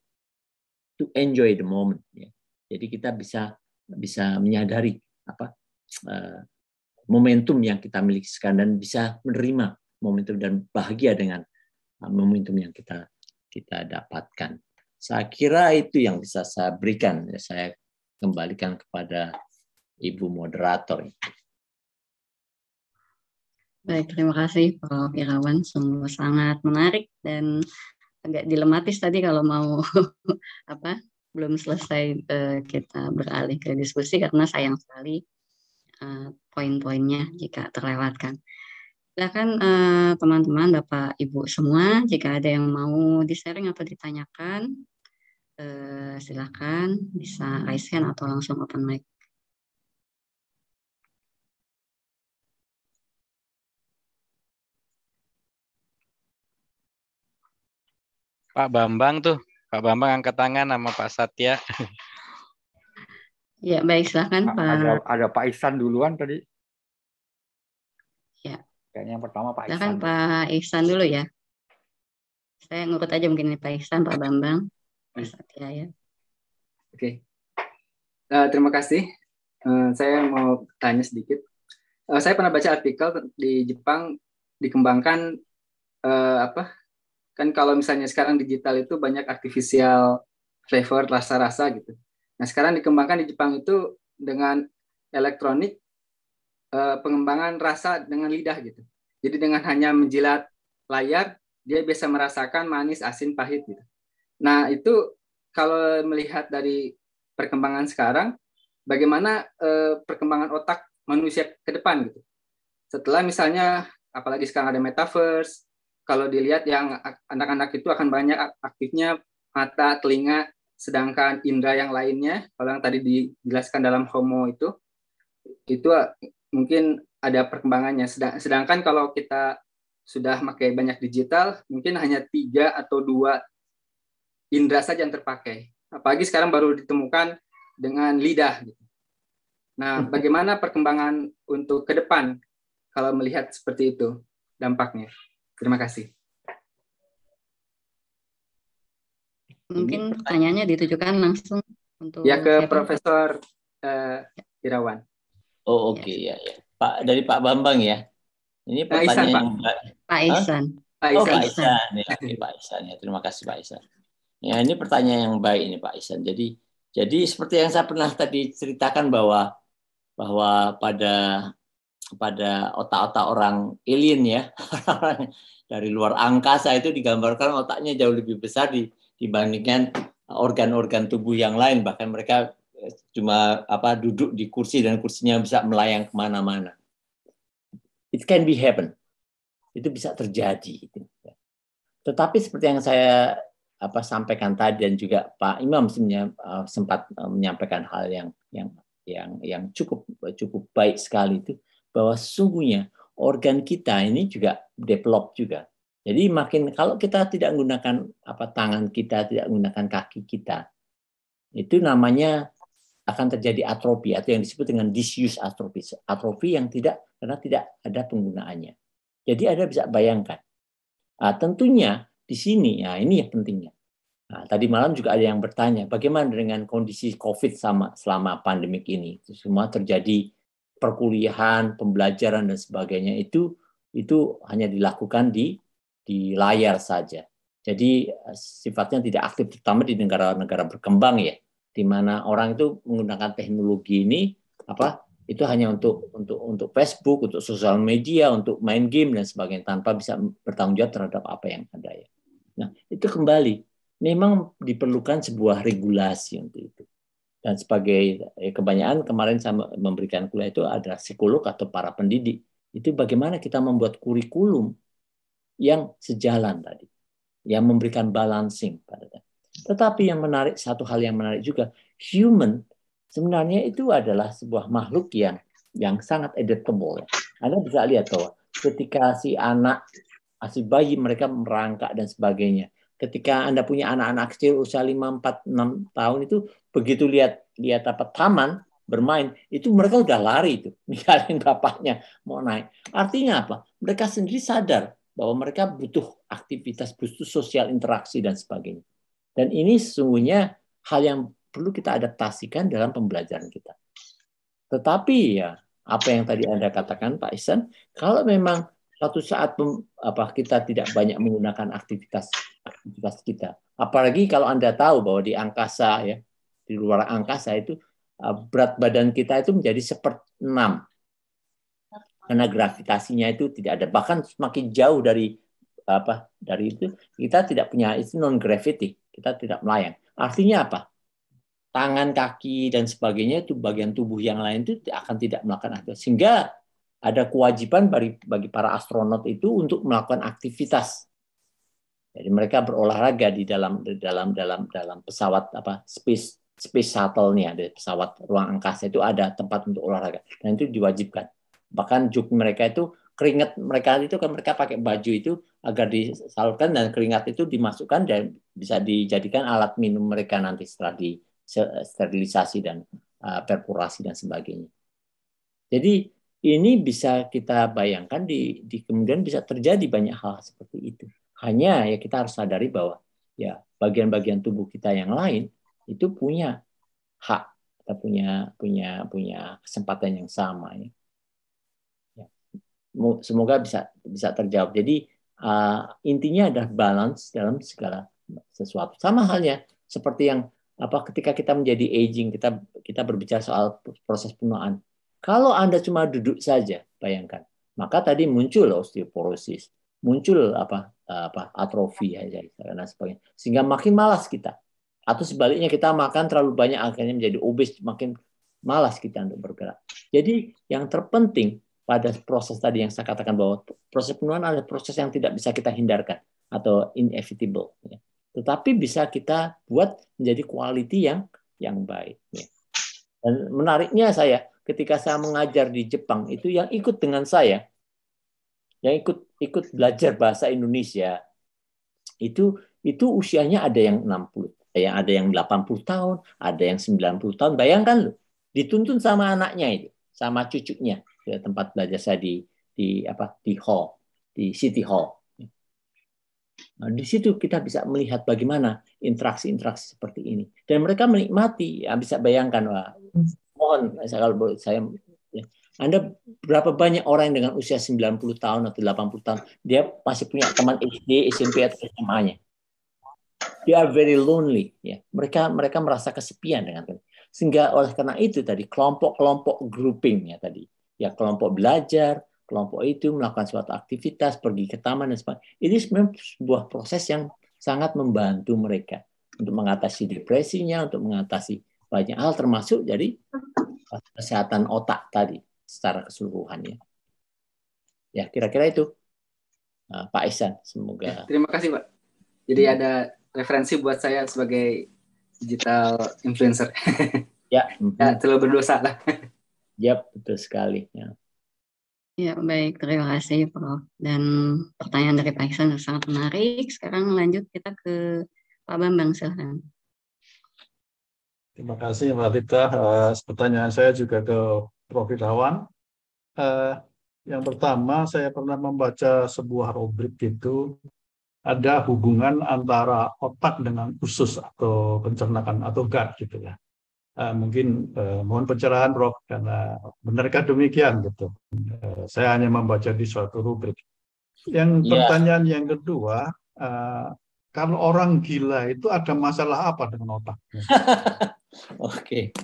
to enjoy the moment. Ya. Jadi kita bisa menyadari momentum yang kita miliki sekarang dan bisa menerima momentum dan bahagia dengan momentum yang kita dapatkan. Saya kira itu yang bisa saya berikan. Saya kembalikan kepada Ibu moderator. Baik, terima kasih Prof. Irawan. Sungguh sangat menarik dan agak dilematis tadi kalau mau belum selesai kita beralih ke diskusi karena sayang sekali poin-poinnya jika terlewatkan. Silakan teman-teman, Bapak, Ibu semua, jika ada yang mau di-sharing atau ditanyakan, silakan bisa raise hand atau langsung open mic. Pak Bambang angkat tangan sama Pak Satya. Ya, baik, silakan Pak. Ada Pak Ihsan duluan tadi. Ya. Kayaknya yang pertama Pak Ihsan. Silakan Pak Ihsan dulu ya. Saya ngurut aja mungkin ini Pak Ihsan, Pak Bambang, Pak Satya ya. Oke. Terima kasih. Saya mau tanya sedikit. Saya pernah baca artikel di Jepang dikembangkan kan kalau misalnya sekarang digital itu banyak artificial flavor, rasa-rasa gitu. Nah sekarang dikembangkan di Jepang itu dengan elektronik pengembangan rasa dengan lidah gitu. Jadi dengan hanya menjilat layar dia bisa merasakan manis, asin, pahit gitu. Nah itu kalau melihat dari perkembangan sekarang, bagaimana perkembangan otak manusia ke depan gitu. Setelah misalnya apalagi sekarang ada metaverse. Kalau dilihat yang anak-anak itu akan banyak aktifnya mata, telinga, sedangkan indera yang lainnya, kalau yang tadi dijelaskan dalam Homo itu mungkin ada perkembangannya. Sedangkan kalau kita sudah pakai banyak digital, mungkin hanya 3 atau 2 indera saja yang terpakai. Apalagi sekarang baru ditemukan dengan lidah. Nah, bagaimana perkembangan untuk ke depan kalau melihat seperti itu dampaknya? Terima kasih. Mungkin pertanyaannya ditujukan langsung untuk ya ke Profesor Irawan. Oh oke. Ya. Pak dari Pak Bambang ya. Ini pertanyaan yang Pak Ihsan. Pak Ihsan. Ya, Pak Ihsan ya. Terima kasih Pak Ihsan. Ya ini pertanyaan yang baik ini Pak Ihsan. Jadi seperti yang saya pernah tadi ceritakan bahwa pada otak-otak orang alien ya, dari luar angkasa itu digambarkan otaknya jauh lebih besar dibandingkan organ-organ tubuh yang lain. Bahkan mereka cuma duduk di kursi dan kursinya bisa melayang kemana-mana. It can be happen. Itu bisa terjadi. Tetapi seperti yang saya sampaikan tadi dan juga Pak Imam sempat menyampaikan hal yang cukup baik sekali itu, bahwa sesungguhnya organ kita ini juga develop juga. Jadi kalau kita tidak menggunakan tangan kita, tidak menggunakan kaki kita, itu namanya akan terjadi atrofi atau yang disebut dengan disuse atrofi. Atrofi yang karena tidak ada penggunaannya. Jadi Anda bisa bayangkan. Tentunya di sini, ini yang pentingnya. Tadi malam juga ada yang bertanya, bagaimana dengan kondisi COVID selama pandemik ini? Itu semua terjadi perkuliahan, pembelajaran dan sebagainya itu hanya dilakukan di layar saja. Jadi sifatnya tidak aktif, terutama di negara-negara berkembang ya, di mana orang itu menggunakan teknologi ini itu hanya untuk Facebook, untuk sosial media, untuk main game dan sebagainya, tanpa bisa bertanggung jawab terhadap apa yang ada ya. Nah, itu kembali memang diperlukan sebuah regulasi untuk itu. Dan sebagai kebanyakan kemarin saya memberikan kuliah itu ada psikolog atau para pendidik. Itu bagaimana kita membuat kurikulum yang sejalan tadi, yang memberikan balancing pada. Tetapi yang menarik, satu hal yang menarik juga, human sebenarnya itu adalah sebuah makhluk yang sangat adaptable. Anda bisa lihat bahwa ketika si bayi mereka merangkak dan sebagainya. Ketika Anda punya anak-anak kecil usia 5, 4, 6 tahun itu begitu lihat taman bermain, itu mereka udah lari itu, ninggalin bapaknya mau naik. Artinya apa? Mereka sendiri sadar bahwa mereka butuh aktivitas, butuh sosial interaksi dan sebagainya. Dan ini sesungguhnya hal yang perlu kita adaptasikan dalam pembelajaran kita. Tetapi ya, apa yang tadi Anda katakan Pak Ihsan, kalau memang suatu saat kita tidak banyak menggunakan aktivitas kita, apalagi kalau Anda tahu bahwa di angkasa ya, di luar angkasa itu berat badan kita itu menjadi 1/6 karena gravitasinya itu tidak ada, bahkan semakin jauh dari itu kita tidak punya, itu non gravity, kita tidak melayang. Artinya apa? Tangan, kaki dan sebagainya itu bagian tubuh yang lain itu akan tidak melakukan aktivitas, sehingga ada kewajiban bagi para astronot itu untuk melakukan aktivitas. Jadi mereka berolahraga di dalam pesawat space shuttle-nya, di pesawat ruang angkasa itu ada tempat untuk olahraga dan itu diwajibkan. Bahkan juk mereka itu, keringat mereka itu kan mereka pakai baju itu agar disalurkan dan keringat itu dimasukkan dan bisa dijadikan alat minum mereka nanti setelah disterilisasi dan perforasi dan sebagainya. Jadi ini bisa kita bayangkan di kemudian bisa terjadi banyak hal seperti itu. Hanya ya kita harus sadari bahwa ya bagian-bagian tubuh kita yang lain itu punya hak atau punya kesempatan yang sama ya. Semoga bisa terjawab. Jadi intinya adalah balance dalam segala sesuatu. Sama halnya seperti yang ketika kita menjadi aging, kita berbicara soal proses penuaan. Kalau Anda cuma duduk saja, bayangkan, maka tadi muncul osteoporosis, muncul atrofi dan sebagainya, sehingga makin malas kita. Atau sebaliknya kita makan terlalu banyak akhirnya menjadi obes, makin malas kita untuk bergerak. Jadi yang terpenting pada proses tadi yang saya katakan bahwa proses penuaan adalah proses yang tidak bisa kita hindarkan atau inevitable. Ya. Tetapi bisa kita buat menjadi quality yang baik. Ya. Dan menariknya ketika saya mengajar di Jepang itu yang ikut dengan saya, yang ikut belajar bahasa Indonesia itu usianya ada yang 60, ada yang 80 tahun, ada yang 90 tahun. Bayangkan loh, dituntun sama anaknya itu, sama cucunya di tempat belajar saya di hall, di City Hall. Nah, di situ kita bisa melihat bagaimana interaksi-interaksi seperti ini. Dan mereka menikmati, ya bisa bayangkan, mohon kalau saya, Anda berapa banyak orang dengan usia 90 tahun atau 80 tahun, dia masih punya teman SD, SMP, atau SMA-nya. They are very lonely. Ya. Mereka merasa kesepian dengan itu. Sehingga oleh karena itu tadi, kelompok-kelompok grouping ya tadi. Ya, kelompok belajar, kelompok itu melakukan suatu aktivitas, pergi ke taman dan sebagainya. Ini sebenarnya sebuah proses yang sangat membantu mereka untuk mengatasi depresinya, untuk mengatasi banyak hal, termasuk jadi kesehatan otak tadi secara keseluruhannya. Ya, kira-kira itu Pak Ihsan. Semoga. Terima kasih Pak. Jadi ada referensi buat saya sebagai digital influencer. Ya, ya terlalu berdosa lah. Ya, betul sekali. Ya. Ya, baik. Terima kasih, Prof. Dan pertanyaan dari Pak Iksan sangat menarik. Sekarang lanjut kita ke Pak Bambang, silahkan. Terima kasih, Mbak Tita. Pertanyaan saya juga ke Prof. Irawan. Yang pertama, saya pernah membaca sebuah rubrik itu, ada hubungan antara otak dengan usus atau pencernaan atau gut gitu ya. Mungkin mohon pencerahan Prof, karena benarkah demikian gitu. Saya hanya membaca di suatu rubrik. Yang pertanyaan yang kedua, kalau orang gila itu ada masalah apa dengan otaknya? Oke.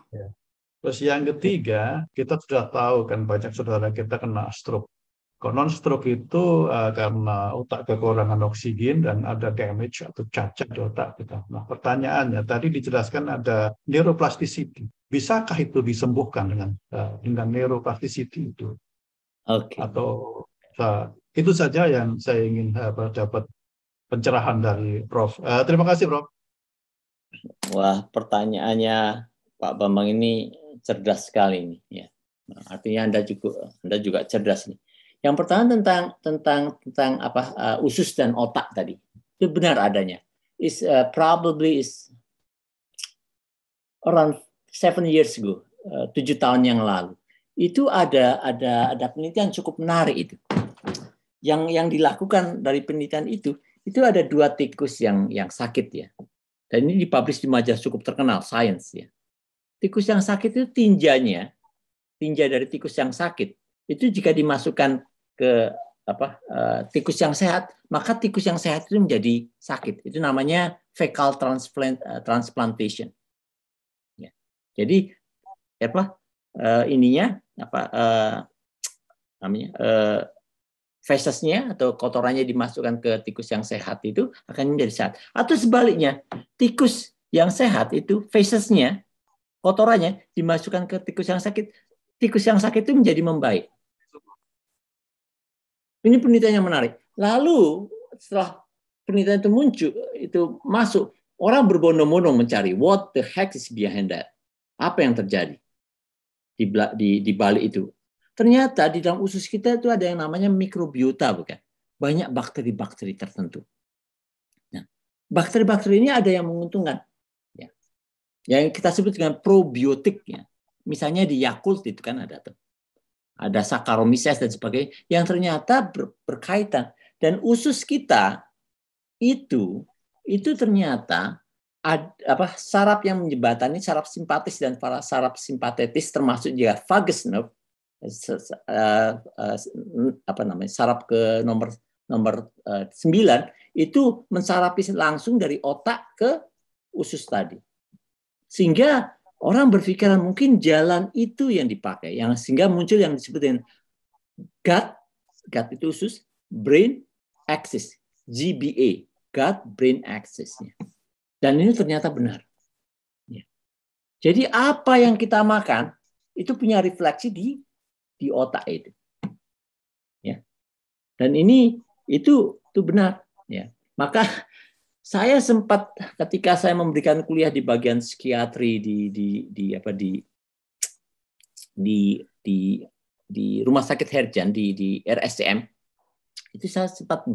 Ya. Terus yang ketiga, kita sudah tahu kan banyak saudara kita kena stroke. Konon stroke itu karena otak kekurangan oksigen dan ada damage atau cacat di otak kita. Nah, pertanyaannya tadi dijelaskan ada neuroplasticity. Bisakah itu disembuhkan dengan neuroplasticity itu? Oke. Atau itu saja yang saya ingin dapat pencerahan dari Prof. Terima kasih, Prof. Wah, pertanyaannya Pak Bambang ini cerdas sekali nih. Ya. Artinya Anda juga cerdas nih. Yang pertama tentang apa usus dan otak tadi, itu benar adanya. Probably around 7 years ago, 7 tahun yang lalu, itu ada penelitian cukup menarik itu. Yang dilakukan dari penelitian itu ada 2 tikus yang sakit ya. Dan ini dipublish di majalah cukup terkenal, Science ya. Tikus yang sakit itu tinja dari tikus yang sakit itu jika dimasukkan ke tikus yang sehat, maka tikus yang sehat itu menjadi sakit. Itu namanya fecal transplantation. Ya. Jadi fesesnya atau kotorannya dimasukkan ke tikus yang sehat itu akan menjadi sehat. Atau sebaliknya, tikus yang sehat itu fesesnya, kotorannya dimasukkan ke tikus yang sakit itu menjadi membaik. Ini penelitian yang menarik. Lalu setelah penelitian itu muncul, itu masuk, orang berbondong-bondong mencari what the heck is behind that? Apa yang terjadi di balik itu? Ternyata di dalam usus kita itu ada yang namanya mikrobiota, bukan? Banyak bakteri-bakteri tertentu. Nah, bakteri-bakteri ini ada yang menguntungkan. Ya. Yang kita sebut dengan probiotik. Ya. Misalnya di Yakult itu kan ada Saccharomyces dan sebagainya yang ternyata berkaitan, dan usus kita itu ternyata saraf yang menjembatani saraf simpatis dan saraf simpatetis, termasuk juga vagus nerve, saraf ke nomor 9 itu mensarapi langsung dari otak ke usus tadi, sehingga orang berpikiran mungkin jalan itu yang dipakai, yang sehingga muncul yang disebut dengan gut itu usus, brain axis, GBA, gut brain axis-nya. Dan ini ternyata benar. Ya. Jadi apa yang kita makan itu punya refleksi di otak itu. Ya. Dan itu benar. Ya. Maka saya sempat ketika saya memberikan kuliah di bagian psikiatri di Rumah Sakit Herjan di RSCM, itu saya sempat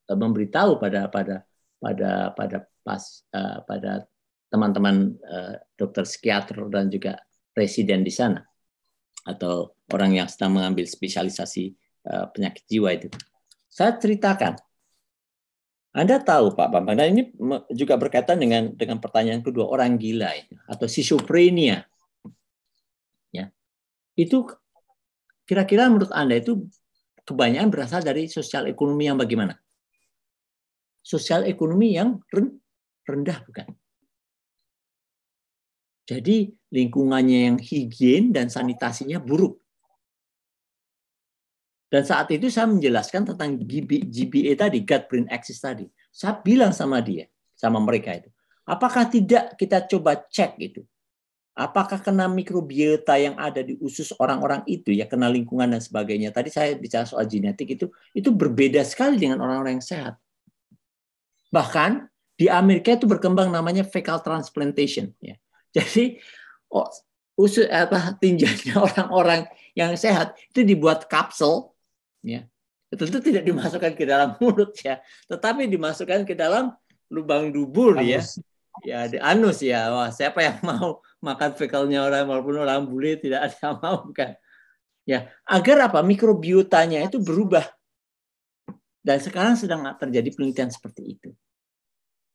memberitahu pada teman-teman dokter psikiater dan juga residen di sana atau orang yang sedang mengambil spesialisasi penyakit jiwa itu. Saya ceritakan, Anda tahu Pak Bambang, dan ini juga berkaitan dengan pertanyaan kedua, orang gila itu, atau schizophrenia. Ya. Itu kira-kira menurut Anda itu kebanyakan berasal dari sosial ekonomi yang bagaimana? Sosial ekonomi yang rendah, bukan? Jadi lingkungannya yang higien dan sanitasinya buruk. Dan saat itu saya menjelaskan tentang GBA tadi, gut brain axis tadi. Saya bilang sama mereka itu, apakah tidak kita coba cek itu? Apakah kena mikrobiota yang ada di usus orang-orang itu, ya kena lingkungan dan sebagainya. Tadi saya bicara soal genetik itu berbeda sekali dengan orang-orang yang sehat. Bahkan Di Amerika itu berkembang namanya fecal transplantation. Ya. Jadi tinjanya orang-orang yang sehat itu dibuat kapsel, ya. Tentu tidak dimasukkan ke dalam mulut ya, tetapi dimasukkan ke dalam lubang dubur anus. Ya di anus ya. Wah, siapa yang mau makan fekalnya orang, walaupun orang bule, tidak ada yang mau kan. Ya, agar apa? Mikrobiotanya itu berubah. Dan sekarang sedang terjadi penelitian seperti itu.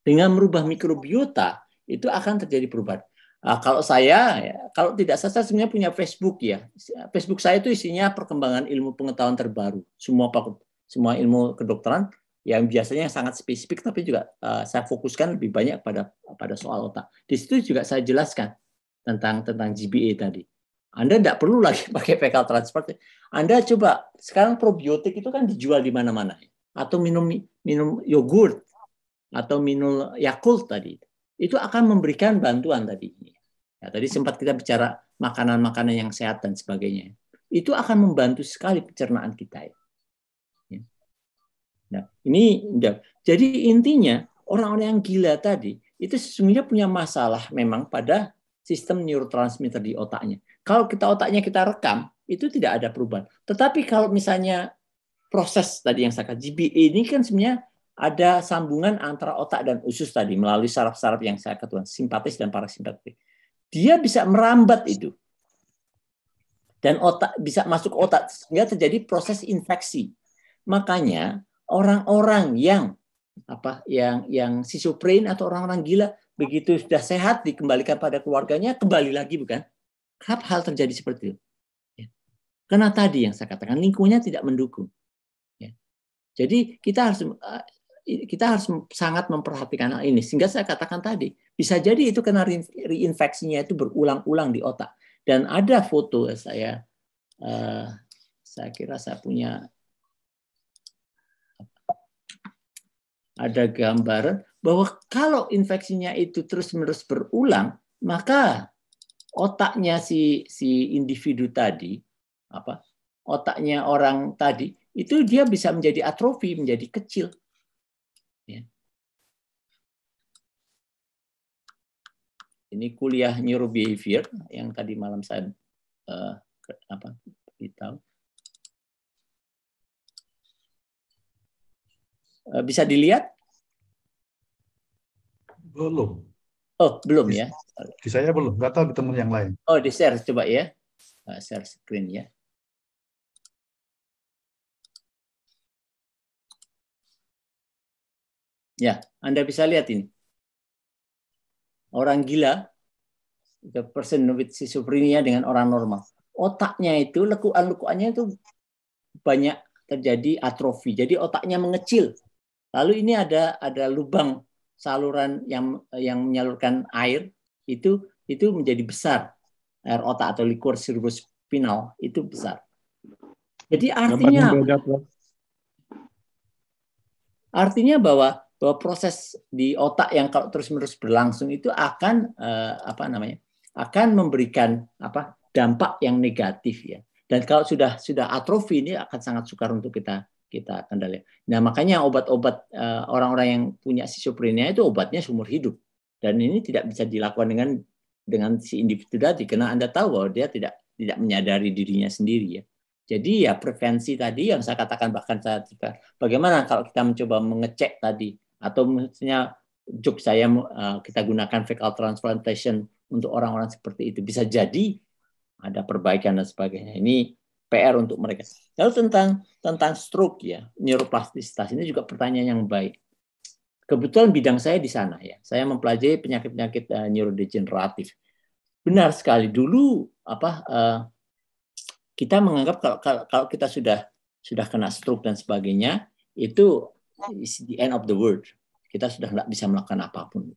Dengan merubah mikrobiota itu akan terjadi perubahan. Nah, kalau saya, ya, kalau tidak saya sebenarnya punya Facebook ya. Facebook saya itu isinya perkembangan ilmu pengetahuan terbaru, semua ilmu kedokteran yang biasanya sangat spesifik, tapi juga saya fokuskan lebih banyak pada soal otak. Di situ juga saya jelaskan tentang GBA tadi. Anda tidak perlu lagi pakai fecal transplant. Anda coba sekarang probiotik itu kan dijual di mana-mana, atau minum yogurt atau minum Yakult tadi. Itu akan memberikan bantuan tadi. Ya, tadi sempat kita bicara makanan-makanan yang sehat dan sebagainya. Itu akan membantu sekali pencernaan kita. Ya. Nah, ini jadi intinya orang-orang yang gila tadi itu sesungguhnya punya masalah memang pada sistem neurotransmitter di otaknya. Kalau otaknya kita rekam, itu tidak ada perubahan. Tetapi kalau misalnya proses tadi yang saya katakan GBA ini kan sebenarnya ada sambungan antara otak dan usus tadi melalui saraf-saraf yang saya katakan simpatis dan parasimpatis. Dia bisa merambat itu. Dan otak bisa masuk otak sehingga terjadi proses infeksi. Makanya orang-orang yang schizophren atau orang-orang gila begitu sudah sehat dikembalikan pada keluarganya kembali lagi, bukan? Kenapa hal terjadi seperti itu? Ya. Karena tadi yang saya katakan lingkungannya tidak mendukung. Ya. Jadi kita harus sangat memperhatikan hal ini. Sehingga saya katakan tadi, bisa jadi itu karena reinfeksinya itu berulang-ulang di otak. Dan ada foto saya kira saya punya, ada gambaran bahwa kalau infeksinya itu terus-menerus berulang, maka otaknya si individu tadi, otaknya orang tadi, itu dia bisa menjadi atrofi, menjadi kecil. Ya. Ini kuliah neurobehavior yang tadi malam saya beritahu. Bisa dilihat? Belum. Oh, belum ya? Di saya belum. Nggak tahu di teman yang lain. Oh, di share coba ya. Share screen ya. Ya, Anda bisa lihat ini. Orang gila, the person with schizophrenia dengan orang normal. Otaknya itu, lekukan-lekukannya itu banyak terjadi atrofi. Jadi otaknya mengecil. Lalu ini ada lubang saluran yang menyalurkan air itu menjadi besar. Air otak atau liquor cerebrospinal itu besar. Jadi artinya bahwa proses di otak yang kalau terus-menerus berlangsung itu akan akan memberikan dampak yang negatif ya. Dan kalau sudah atrofi ini akan sangat sukar untuk kita kendalikan. Nah, makanya obat-obat orang-orang yang punya schizophrenia itu obatnya seumur hidup. Dan ini tidak bisa dilakukan dengan si individu tadi karena Anda tahu bahwa dia tidak menyadari dirinya sendiri ya. Jadi ya prevensi tadi yang saya katakan, bahkan saya bagaimana kalau kita mencoba mengecek tadi, atau misalnya joke saya kita gunakan fecal transplantation untuk orang-orang seperti itu, bisa jadi ada perbaikan dan sebagainya. Ini PR untuk mereka. Lalu tentang stroke ya, neuroplastisitas ini juga pertanyaan yang baik. Kebetulan bidang saya di sana ya. Saya mempelajari penyakit-penyakit neurodegeneratif. Benar sekali dulu kita menganggap kalau kita sudah kena stroke dan sebagainya itu is the end of the world. Kita sudah tidak bisa melakukan apapun.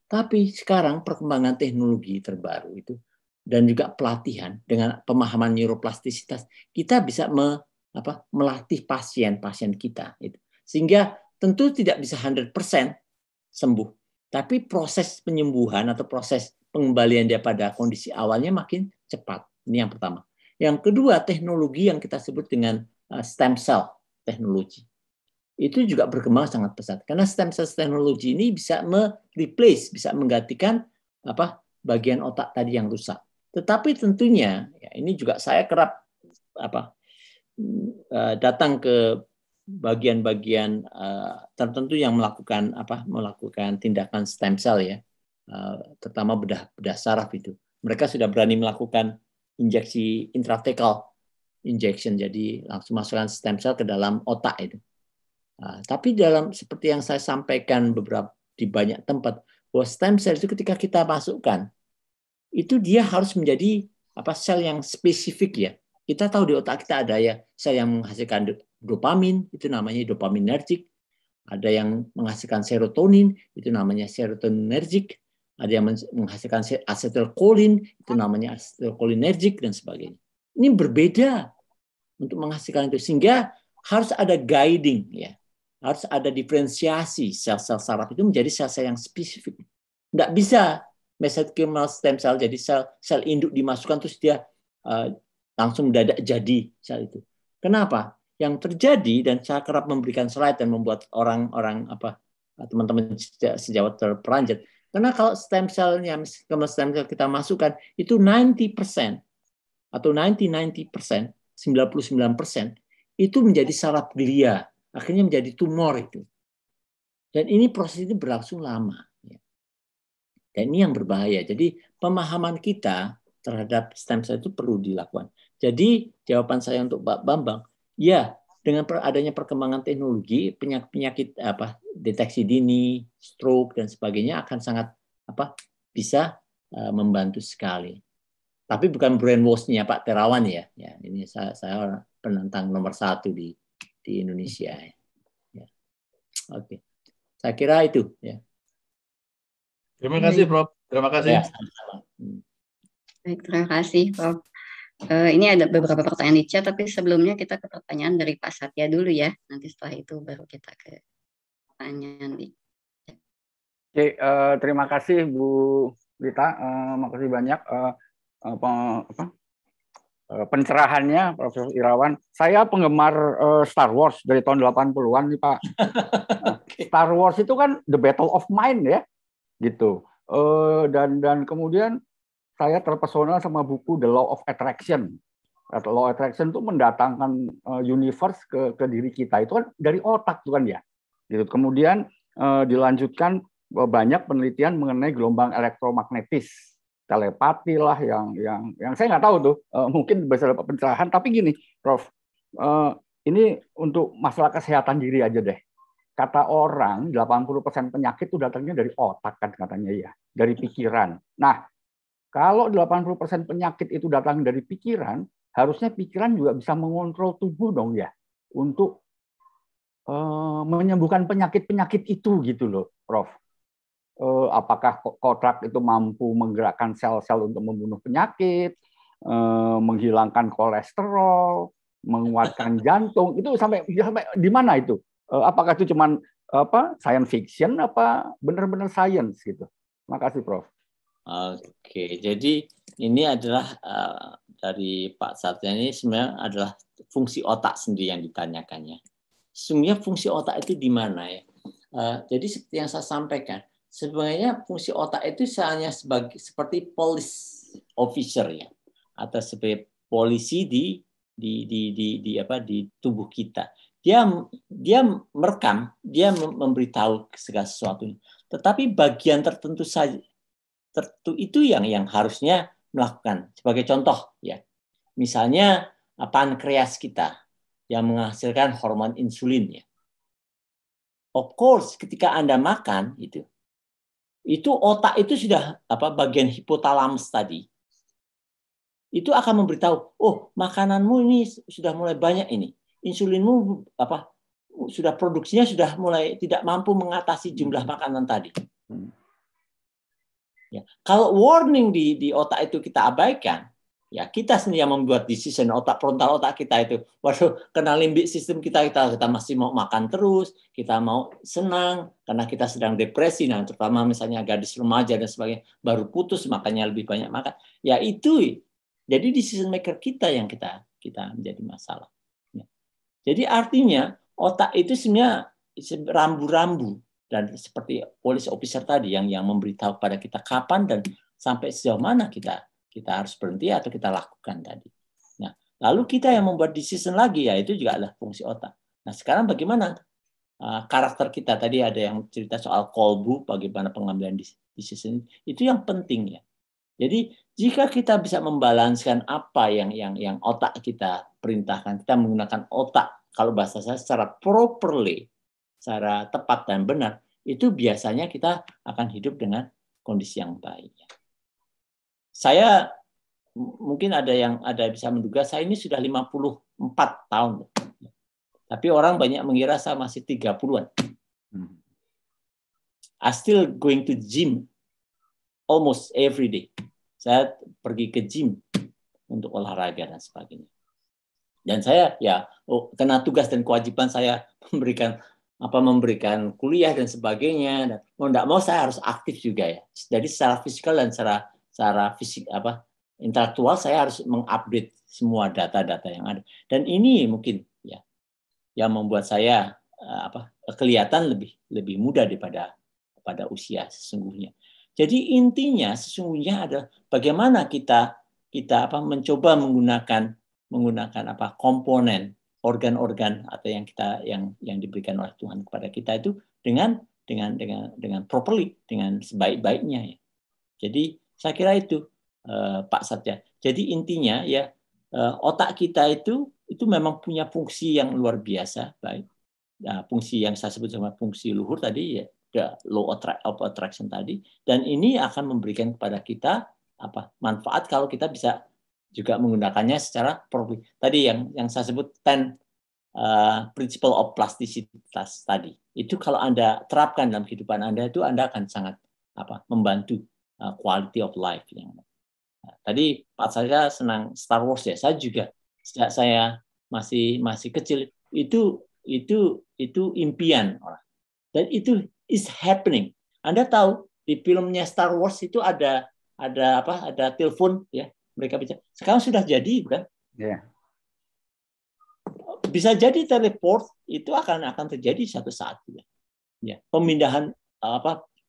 Tapi sekarang perkembangan teknologi terbaru itu dan juga pelatihan dengan pemahaman neuroplastisitas, kita bisa melatih pasien kita. Sehingga tentu tidak bisa 100% sembuh. Tapi proses penyembuhan atau proses pengembalian dia pada kondisi awalnya makin cepat. Ini yang pertama. Yang kedua, teknologi yang kita sebut dengan stem cell teknologi. itu juga berkembang sangat pesat. Karena stem cell teknologi ini bisa mereplace, bisa menggantikan bagian otak tadi yang rusak. Tetapi tentunya ya, ini juga saya kerap datang ke bagian-bagian tertentu yang melakukan tindakan stem cell ya, terutama bedah saraf itu. Mereka sudah berani melakukan injeksi intrathecal injection, jadi langsung masukkan stem cell ke dalam otak itu. Tapi seperti yang saya sampaikan di banyak tempat, bahwa stem cell itu ketika kita masukkan, itu dia harus menjadi sel yang spesifik ya. Kita tahu di otak kita ada ya sel yang menghasilkan dopamin, itu namanya dopaminergic. Ada yang menghasilkan serotonin, itu namanya serotoninergic. Ada yang menghasilkan acetylcholine, itu namanya acetylcholinergic, dan sebagainya. Ini berbeda untuk menghasilkan itu, sehingga harus ada guiding ya. Harus ada diferensiasi sel-sel saraf itu menjadi sel-sel yang spesifik. Nggak bisa mesenchymal stem cell jadi sel induk dimasukkan terus dia langsung mendadak jadi sel itu. Kenapa? Yang terjadi, dan saya kerap memberikan slide dan membuat orang-orang teman-teman sejawat terperanjat. Karena kalau stem cell-nya, stem cell kita masukkan itu 90% atau 90%, 99% itu menjadi saraf glia, akhirnya menjadi tumor itu. Dan ini proses ini berlangsung lama. Dan ini yang berbahaya. Jadi pemahaman kita terhadap stem cell itu perlu dilakukan. Jadi jawaban saya untuk Pak Bambang, ya dengan adanya perkembangan teknologi, penyakit deteksi dini, stroke dan sebagainya akan sangat bisa membantu sekali. Tapi bukan brainwash-nya Pak Terawan ya. Ya ini saya penentang nomor 1 di Indonesia. Ya. Oke, saya kira itu ya. Terima kasih, Prof. Terima kasih. Ya, sama-sama. Baik, terima kasih, Prof. Ini ada beberapa pertanyaan di chat, tapi sebelumnya kita ke pertanyaan dari Pak Satya dulu ya. Nanti setelah itu baru kita ke pertanyaan di chat. Oke, terima kasih Bu Rita. Makasih banyak pencerahannya, Profesor Irawan. Saya penggemar Star Wars dari tahun 80-an nih, Pak. Star Wars itu kan The Battle of Mind ya, gitu. Dan kemudian saya terpesona sama buku The Law of Attraction. The Law of Attraction itu mendatangkan universe ke diri kita. Itu kan dari otak tuh kan ya. Gitu. Kemudian dilanjutkan banyak penelitian mengenai gelombang elektromagnetis, telepati lah yang saya nggak tahu tuh. Mungkin bisa dapat pencerahan. Tapi gini, Prof, ini untuk masalah kesehatan diri aja deh. Kata orang 80% penyakit itu datangnya dari otak kan katanya ya, dari pikiran. Nah, kalau 80% penyakit itu datang dari pikiran, harusnya pikiran juga bisa mengontrol tubuh dong ya, untuk menyembuhkan penyakit-penyakit itu gitu loh, Prof. Apakah kotak itu mampu menggerakkan sel-sel untuk membunuh penyakit, menghilangkan kolesterol, menguatkan jantung, itu sampai di mana itu? Apakah itu cuman science fiction apa benar-benar science gitu? Makasih, Prof. Oke, jadi ini adalah dari Pak Satya ini sebenarnya adalah fungsi otak sendiri yang ditanyakannya. Sesungguhnya fungsi otak itu di mana ya? Jadi seperti yang saya sampaikan, sebenarnya fungsi otak itu hanya seperti police officer ya, atau sebagai polisi di tubuh kita. Dia merekam, dia memberitahu segala sesuatu. Tetapi bagian tertentu saja itu yang harusnya melakukan. Sebagai contoh ya, misalnya pankreas kita yang menghasilkan hormon insulin ya. Of course, ketika Anda makan itu otak itu sudah bagian hipotalamus tadi. Itu akan memberitahu, oh makananmu ini sudah mulai banyak ini. Insulinmu sudah produksinya sudah mulai tidak mampu mengatasi jumlah makanan tadi. Ya. Kalau warning di otak itu kita abaikan, ya kita sendiri yang membuat decision, frontal otak kita itu, waduh, kena limbik sistem kita masih mau makan terus, kita mau senang karena kita sedang depresi, nah terutama misalnya gadis remaja dan sebagainya, baru putus makanya lebih banyak makan. Ya itu, jadi decision maker kita yang kita menjadi masalah. Ya. Jadi artinya otak itu sebenarnya rambu-rambu, dan seperti police officer tadi yang memberitahu pada kita kapan dan sampai sejauh mana kita harus berhenti atau kita lakukan tadi. Nah, lalu kita yang membuat decision lagi, ya itu juga adalah fungsi otak. Nah, sekarang bagaimana karakter kita, tadi ada yang cerita soal kolbu, bagaimana pengambilan decision, itu yang penting ya. Jadi jika kita bisa membalanskan apa yang otak kita perintahkan, kita menggunakan otak, kalau bahasa saya secara properly, secara tepat dan benar, itu biasanya kita akan hidup dengan kondisi yang baik. Saya mungkin ada yang bisa menduga saya ini sudah 54 tahun. Tapi orang banyak mengira saya masih 30-an. I still going to gym almost every day. Saya pergi ke gym untuk olahraga dan sebagainya. Dan saya kena tugas dan kewajiban saya memberikan kuliah dan sebagainya. Dan mau tidak mau saya harus aktif juga ya. Jadi secara fisikal dan secara intelektual saya harus mengupdate semua data-data yang ada. Dan ini mungkin ya yang membuat saya kelihatan lebih muda daripada usia sesungguhnya. Jadi intinya sesungguhnya adalah bagaimana kita mencoba menggunakan komponen organ-organ atau yang diberikan oleh Tuhan kepada kita itu dengan properly, dengan sebaik-baiknya ya. Jadi saya kira itu Pak Satya. Jadi intinya ya otak kita itu memang punya fungsi yang luar biasa baik. Nah, fungsi yang saya sebut sama fungsi luhur tadi ya, law of attraction tadi, dan ini akan memberikan kepada kita manfaat kalau kita bisa juga menggunakannya secara proper. Tadi yang saya sebut 10 principle of plasticitas tadi. Itu kalau Anda terapkan dalam kehidupan Anda itu Anda akan sangat membantu quality of life yang. Tadi Pak saya senang Star Wars ya. Saya juga sejak saya masih kecil itu impian orang. Dan itu is happening. Anda tahu di filmnya Star Wars itu ada telepon ya, mereka bicara. Sekarang sudah jadi bukan? Yeah. Bisa jadi teleport itu akan terjadi suatu saat ya. Ya, pemindahan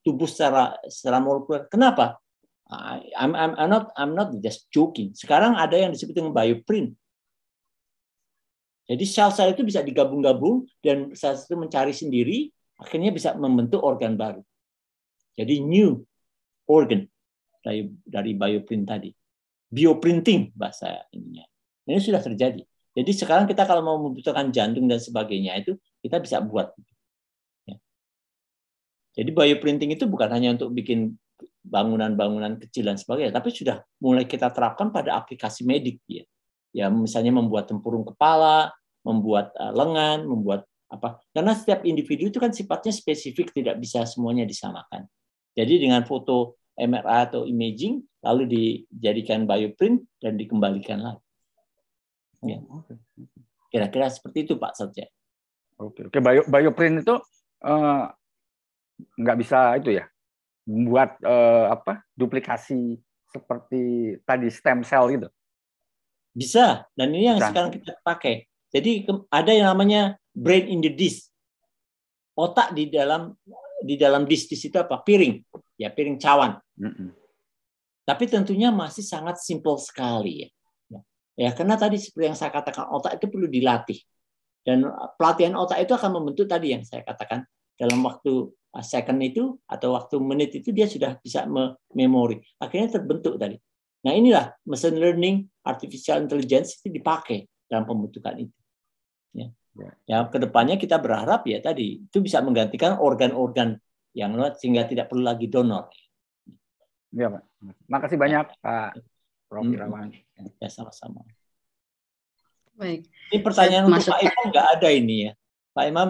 tubuh secara molekuler. Kenapa? I'm not just joking. Sekarang ada yang disebut dengan bioprint. Jadi sel-sel itu bisa digabung-gabung dan sel itu mencari sendiri, akhirnya bisa membentuk organ baru. Jadi new organ dari bioprint tadi. Bioprinting bahasa ininya. Ini sudah terjadi. Jadi sekarang kita kalau mau membutuhkan jantung dan sebagainya itu kita bisa buat. Ya. Jadi bioprinting itu bukan hanya untuk bikin bangunan-bangunan kecil dan sebagainya, tapi sudah mulai kita terapkan pada aplikasi medik ya. Ya misalnya membuat tempurung kepala, membuat lengan, membuat apa? Karena setiap individu itu kan sifatnya spesifik, tidak bisa semuanya disamakan. Jadi dengan foto MRI atau imaging lalu dijadikan bioprint dan dikembalikan lagi. Ya. Kira-kira seperti itu Pak Satya. Oke, bioprint itu nggak bisa itu ya, membuat duplikasi seperti tadi stem cell gitu. Bisa, dan ini yang sekarang kita pakai. Jadi ada yang namanya brain in the disk. Otak di dalam disk itu apa? Piring. Ya, piring cawan. Tapi tentunya masih sangat simple sekali ya. Ya, karena tadi seperti yang saya katakan, otak itu perlu dilatih. Dan pelatihan otak itu akan membentuk tadi yang saya katakan, dalam waktu second itu atau waktu menit itu dia sudah bisa memori. Akhirnya terbentuk tadi. Nah inilah machine learning, artificial intelligence itu dipakai dalam pembentukan itu. Ya, kedepannya kita berharap ya tadi itu bisa menggantikan organ-organ yang sehingga tidak perlu lagi donor. Ya Pak. Makasih banyak Pak Prof. Irawan. Ya sama-sama. Baik. Ini pertanyaan untuk Pak Imam nggak ada ini ya. Pak Imam,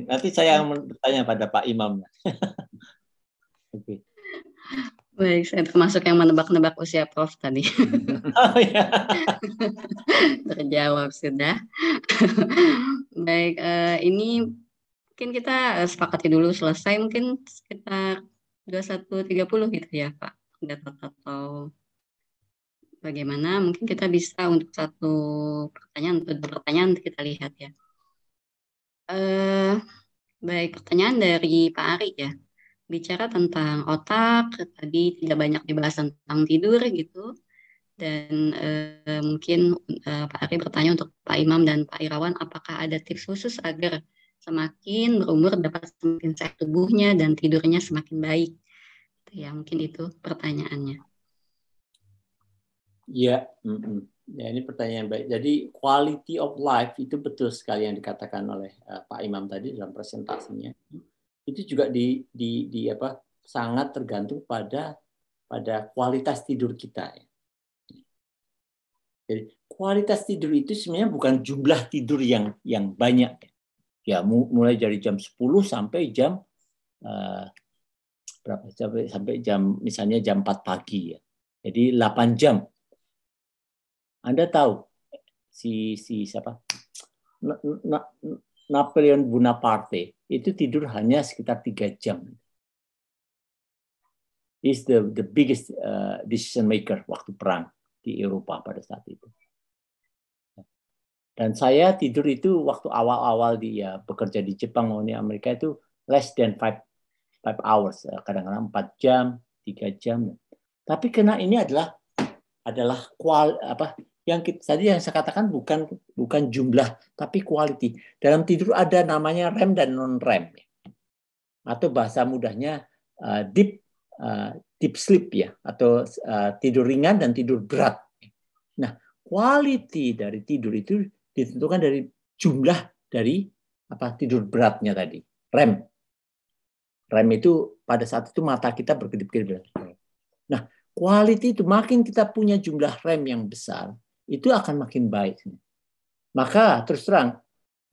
nanti saya bertanya pada Pak Imam. Oke. Baik, saya termasuk yang menebak-nebak usia Prof tadi. Oh ya. Terjawab sudah. Baik, ini mungkin kita sepakati dulu selesai mungkin sekitar 21.30 gitu ya Pak. Atau bagaimana? Mungkin kita bisa untuk satu pertanyaan atau dua pertanyaan kita lihat ya. Baik, pertanyaan dari Pak Ari ya. Bicara tentang otak, tadi tidak banyak dibahas tentang tidur gitu. Dan mungkin Pak Ari bertanya untuk Pak Imam dan Pak Irawan, apakah ada tips khusus agar semakin berumur dapat semakin sehat tubuhnya dan tidurnya semakin baik? Ya, mungkin itu pertanyaannya. Ya, ya ini pertanyaan baik. Jadi quality of life itu betul sekali yang dikatakan oleh Pak Imam tadi dalam presentasinya. Itu juga di apa sangat tergantung pada kualitas tidur kita. Jadi kualitas tidur itu sebenarnya bukan jumlah tidur yang banyak. Ya mulai dari jam 10 sampai jam berapa? Sampai jam misalnya jam 4 pagi ya. Jadi 8 jam. Anda tahu si siapa? Napoleon Bonaparte itu tidur hanya sekitar 3 jam. Is the biggest decision maker waktu perang di Eropa pada saat itu. Dan saya tidur itu waktu awal-awal bekerja di Jepang maupun di Amerika itu less than 5 hours, kadang-kadang 4 jam, 3 jam. Tapi karena ini adalah tadi yang saya katakan bukan jumlah tapi quality. Dalam tidur ada namanya REM dan non REM, atau bahasa mudahnya deep sleep ya, atau tidur ringan dan tidur berat. Nah, quality dari tidur itu ditentukan dari jumlah dari tidur beratnya tadi, REM. REM itu pada saat itu mata kita berkedip-kedip. Nah, quality itu makin kita punya jumlah REM yang besar, itu akan makin baik. Maka terus terang,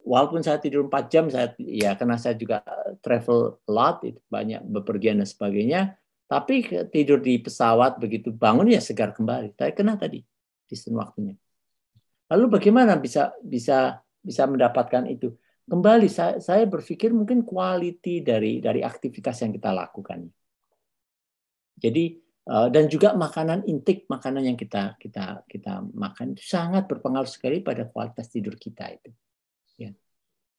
walaupun saya tidur 4 jam, karena saya juga travel a lot, itu banyak bepergian dan sebagainya, tapi tidur di pesawat begitu bangun ya segar kembali. Saya kena tadi sistem waktunya. Lalu bagaimana bisa mendapatkan itu? Kembali saya berpikir mungkin quality dari aktivitas yang kita lakukan. Jadi dan juga intake makanan yang kita makan itu sangat berpengaruh sekali pada kualitas tidur kita itu. Ya.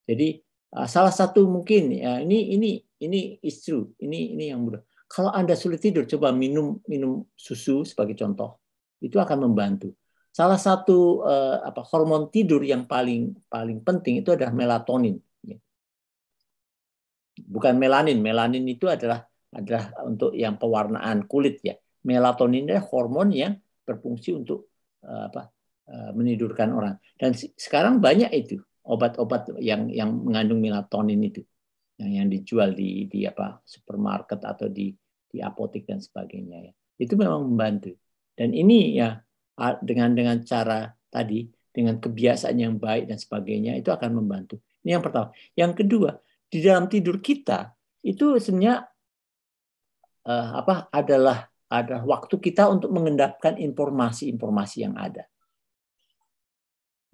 Jadi salah satu mungkin ya, ini is true. Ini yang mudah. Kalau Anda sulit tidur, coba minum susu sebagai contoh. Itu akan membantu. Salah satu hormon tidur yang paling penting itu adalah melatonin. Bukan melanin. Melanin itu adalah untuk yang pewarnaan kulit ya. Melatonin adalah hormon yang berfungsi untuk menidurkan orang. Dan sekarang banyak itu obat-obat yang mengandung melatonin itu yang dijual di supermarket atau di apotek dan sebagainya ya. Itu memang membantu. Dan ini ya dengan cara tadi, dengan kebiasaan yang baik dan sebagainya itu akan membantu. Ini yang pertama. Yang kedua, di dalam tidur kita itu sebenarnya adalah waktu kita untuk mengendapkan informasi-informasi yang ada.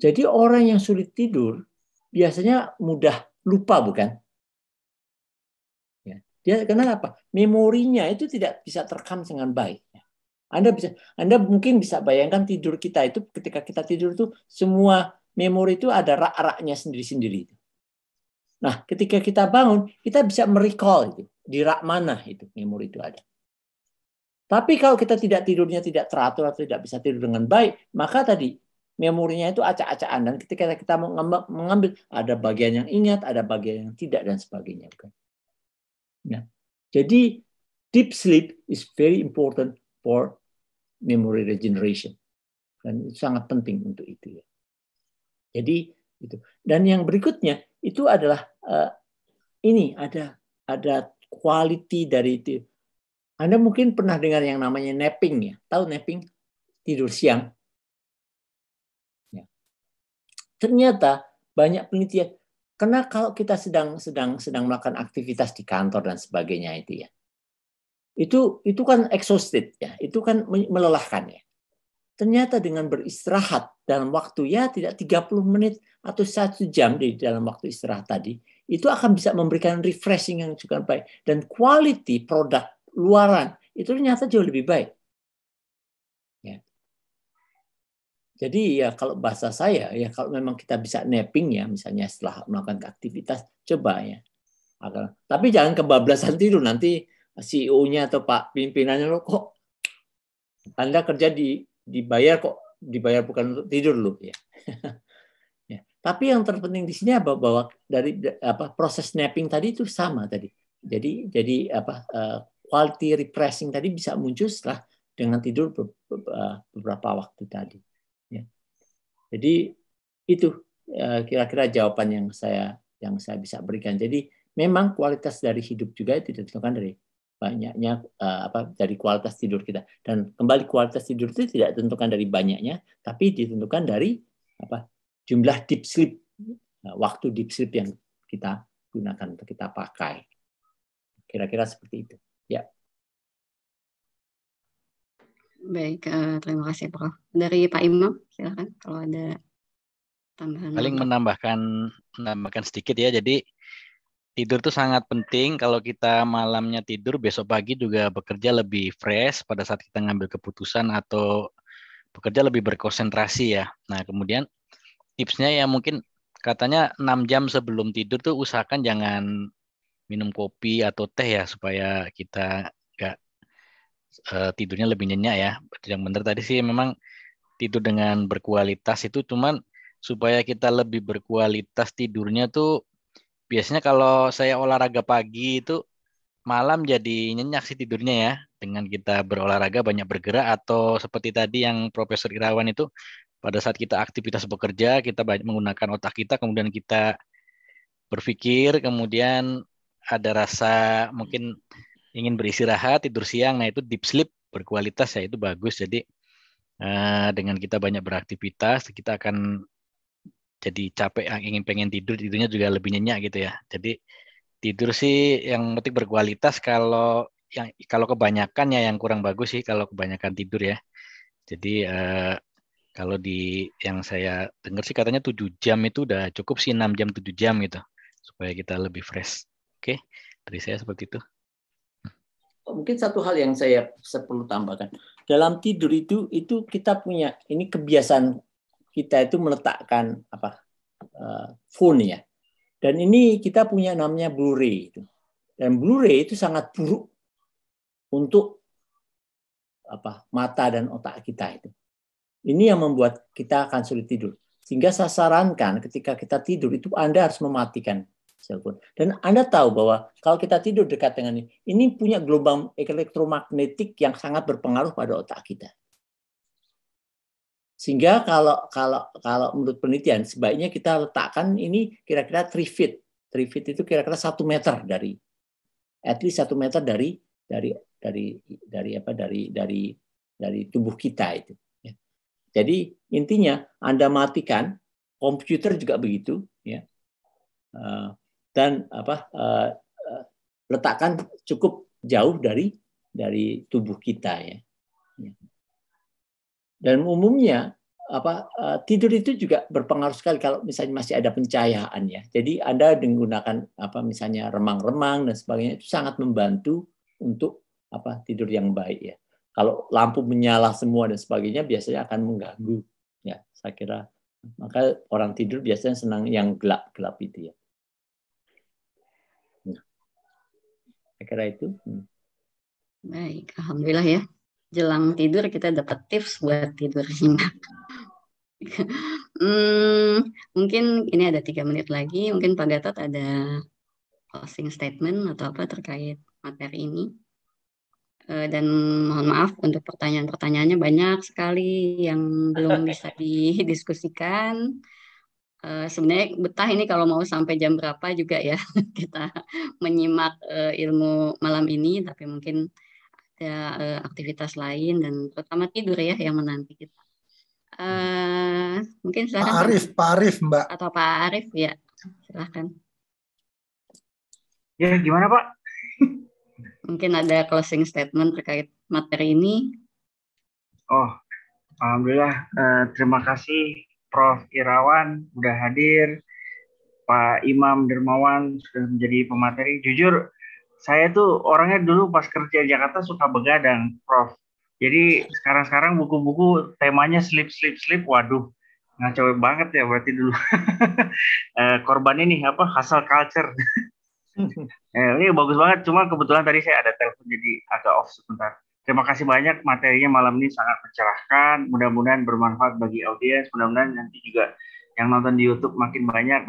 Jadi orang yang sulit tidur biasanya mudah lupa, bukan? Ya. Dia kenapa? Memorinya itu tidak bisa terekam dengan baik. Anda mungkin bisa bayangkan tidur kita itu, ketika kita tidur itu semua memori itu ada rak-raknya sendiri-sendiri. Nah, ketika kita bangun, kita bisa merecall itu. Di rak mana itu memori itu ada. Tapi kalau kita tidurnya tidak teratur atau tidak bisa tidur dengan baik, maka tadi memorinya itu acak-acakan. Dan ketika kita mau mengambil, ada bagian yang ingat, ada bagian yang tidak, dan sebagainya. Nah, jadi deep sleep is very important for memory regeneration. Dan itu sangat penting untuk itu. Ya. Jadi itu. Dan yang berikutnya itu adalah ini ada quality dari itu. Anda mungkin pernah dengar yang namanya napping ya. Tahu napping? Tidur siang. Ya. Ternyata banyak penelitian karena kalau kita sedang melakukan aktivitas di kantor dan sebagainya itu ya. Itu kan exhausted ya. Itu kan melelahkan ya. Ternyata dengan beristirahat dalam waktu ya tidak 30 menit atau 1 jam di dalam waktu istirahat tadi, itu akan bisa memberikan refreshing yang cukup baik. Dan quality produk luaran itu ternyata jauh lebih baik. Ya. Jadi ya kalau bahasa saya ya kalau memang kita bisa napping ya misalnya setelah melakukan aktivitas coba ya. Tapi jangan kebablasan tidur, nanti CEO-nya atau Pak pimpinannya lo kok Anda kerja dibayar bukan untuk tidur loh ya. Ya. Tapi yang terpenting di sini bahwa dari proses napping tadi itu sama tadi. Jadi quality refreshing tadi bisa muncul setelah dengan tidur beberapa waktu tadi. Ya. Jadi itu kira-kira jawaban yang saya bisa berikan. Jadi memang kualitas dari hidup juga itu ditentukan dari banyaknya dari kualitas tidur kita. Dan kembali kualitas tidur itu tidak ditentukan dari banyaknya, tapi ditentukan dari jumlah deep sleep, waktu deep sleep yang kita gunakan atau kita pakai. Kira-kira seperti itu. Ya. Baik, terima kasih Prof. Dari Pak Imam, silakan kalau ada tambahan. Paling menambahkan sedikit ya. Jadi tidur itu sangat penting. Kalau kita malamnya tidur, besok pagi juga bekerja lebih fresh pada saat kita ngambil keputusan atau bekerja lebih berkonsentrasi ya. Nah, kemudian tipsnya ya mungkin katanya 6 jam sebelum tidur tuh usahakan jangan minum kopi atau teh ya, supaya kita nggak tidurnya lebih nyenyak ya. Yang benar tadi sih memang tidur dengan berkualitas itu, cuman supaya kita lebih berkualitas tidurnya tuh biasanya kalau saya olahraga pagi itu malam jadi nyenyak sih tidurnya ya, dengan kita berolahraga banyak bergerak, atau seperti tadi yang Profesor Irawan itu pada saat kita aktivitas bekerja kita banyak menggunakan otak kita, kemudian kita berpikir, kemudian ada rasa mungkin ingin beristirahat, tidur siang, nah itu deep sleep berkualitas ya, itu bagus. Jadi dengan kita banyak beraktivitas kita akan jadi capek, ingin pengen tidur, tidurnya juga lebih nyenyak gitu ya. Jadi tidur sih yang penting berkualitas. Kalau kebanyakan ya yang kurang bagus sih kalau kebanyakan tidur ya. Jadi kalau yang saya dengar sih katanya 7 jam itu udah cukup sih, 6 jam 7 jam gitu supaya kita lebih fresh. Oke, dari saya seperti itu. Mungkin satu hal yang saya perlu tambahkan. Dalam tidur itu kita punya ini kebiasaan kita itu meletakkan phone ya. Dan ini kita punya namanya Blu-ray itu. Dan Blu-ray itu sangat buruk untuk mata dan otak kita itu. Ini yang membuat kita akan sulit tidur. Sehingga saya sarankan ketika kita tidur itu Anda harus mematikan cellphone. Dan Anda tahu bahwa kalau kita tidur dekat dengan ini punya gelombang elektromagnetik yang sangat berpengaruh pada otak kita. Sehingga kalau menurut penelitian sebaiknya kita letakkan ini kira-kira 3 feet. 3 feet itu kira-kira 1 meter dari at least 1 meter dari tubuh kita itu. Jadi intinya Anda matikan, komputer juga begitu ya. Dan letakkan cukup jauh dari tubuh kita ya. Dan umumnya tidur itu juga berpengaruh sekali kalau misalnya masih ada pencahayaan ya. Jadi Anda menggunakan misalnya remang-remang dan sebagainya itu sangat membantu untuk tidur yang baik ya. Kalau lampu menyala semua dan sebagainya biasanya akan mengganggu ya. Saya kira maka orang tidur biasanya senang yang gelap-gelap itu ya. Nah, saya kira itu. Baik, alhamdulillah ya. Jelang tidur kita dapat tips buat tidur nyenyak. Mungkin ini ada 3 menit lagi. Mungkin Pak Gatot ada closing statement atau apa terkait materi ini. Dan mohon maaf untuk pertanyaan-pertanyaannya banyak sekali yang belum bisa didiskusikan. Sebenarnya betah ini kalau mau sampai jam berapa juga ya kita menyimak ilmu malam ini, tapi mungkin ada aktivitas lain dan terutama tidur ya yang menanti kita. Mungkin silakan Pak Arif Mbak. Atau Pak Arif ya, silakan. Ya gimana Pak? Mungkin ada closing statement terkait materi ini. Oh, alhamdulillah. Terima kasih Prof. Irawan udah hadir. Pak Imam Dermawan sudah menjadi pemateri. Jujur, saya tuh orangnya dulu pas kerja di Jakarta suka begadang, Prof. Jadi sekarang buku-buku temanya sleep. Waduh, ngaco banget ya berarti dulu. Korban ini hustle culture. Ini bagus banget, cuma kebetulan tadi saya ada telepon jadi agak off sebentar. Terima kasih banyak, materinya malam ini sangat mencerahkan, mudah-mudahan bermanfaat bagi audiens, mudah-mudahan nanti juga yang nonton di YouTube makin banyak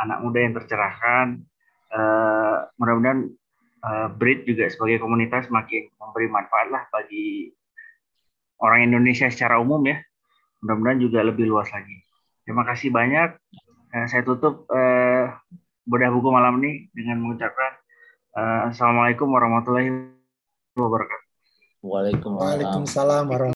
anak muda yang tercerahkan. Mudah-mudahan BRID juga sebagai komunitas makin memberi manfaat lah bagi orang Indonesia secara umum ya. Mudah-mudahan juga lebih luas lagi. Terima kasih banyak. Saya tutup bedah buku malam ini dengan mengucapkan Assalamualaikum warahmatullahi wabarakatuh. Waalaikumsalam warahmatullahi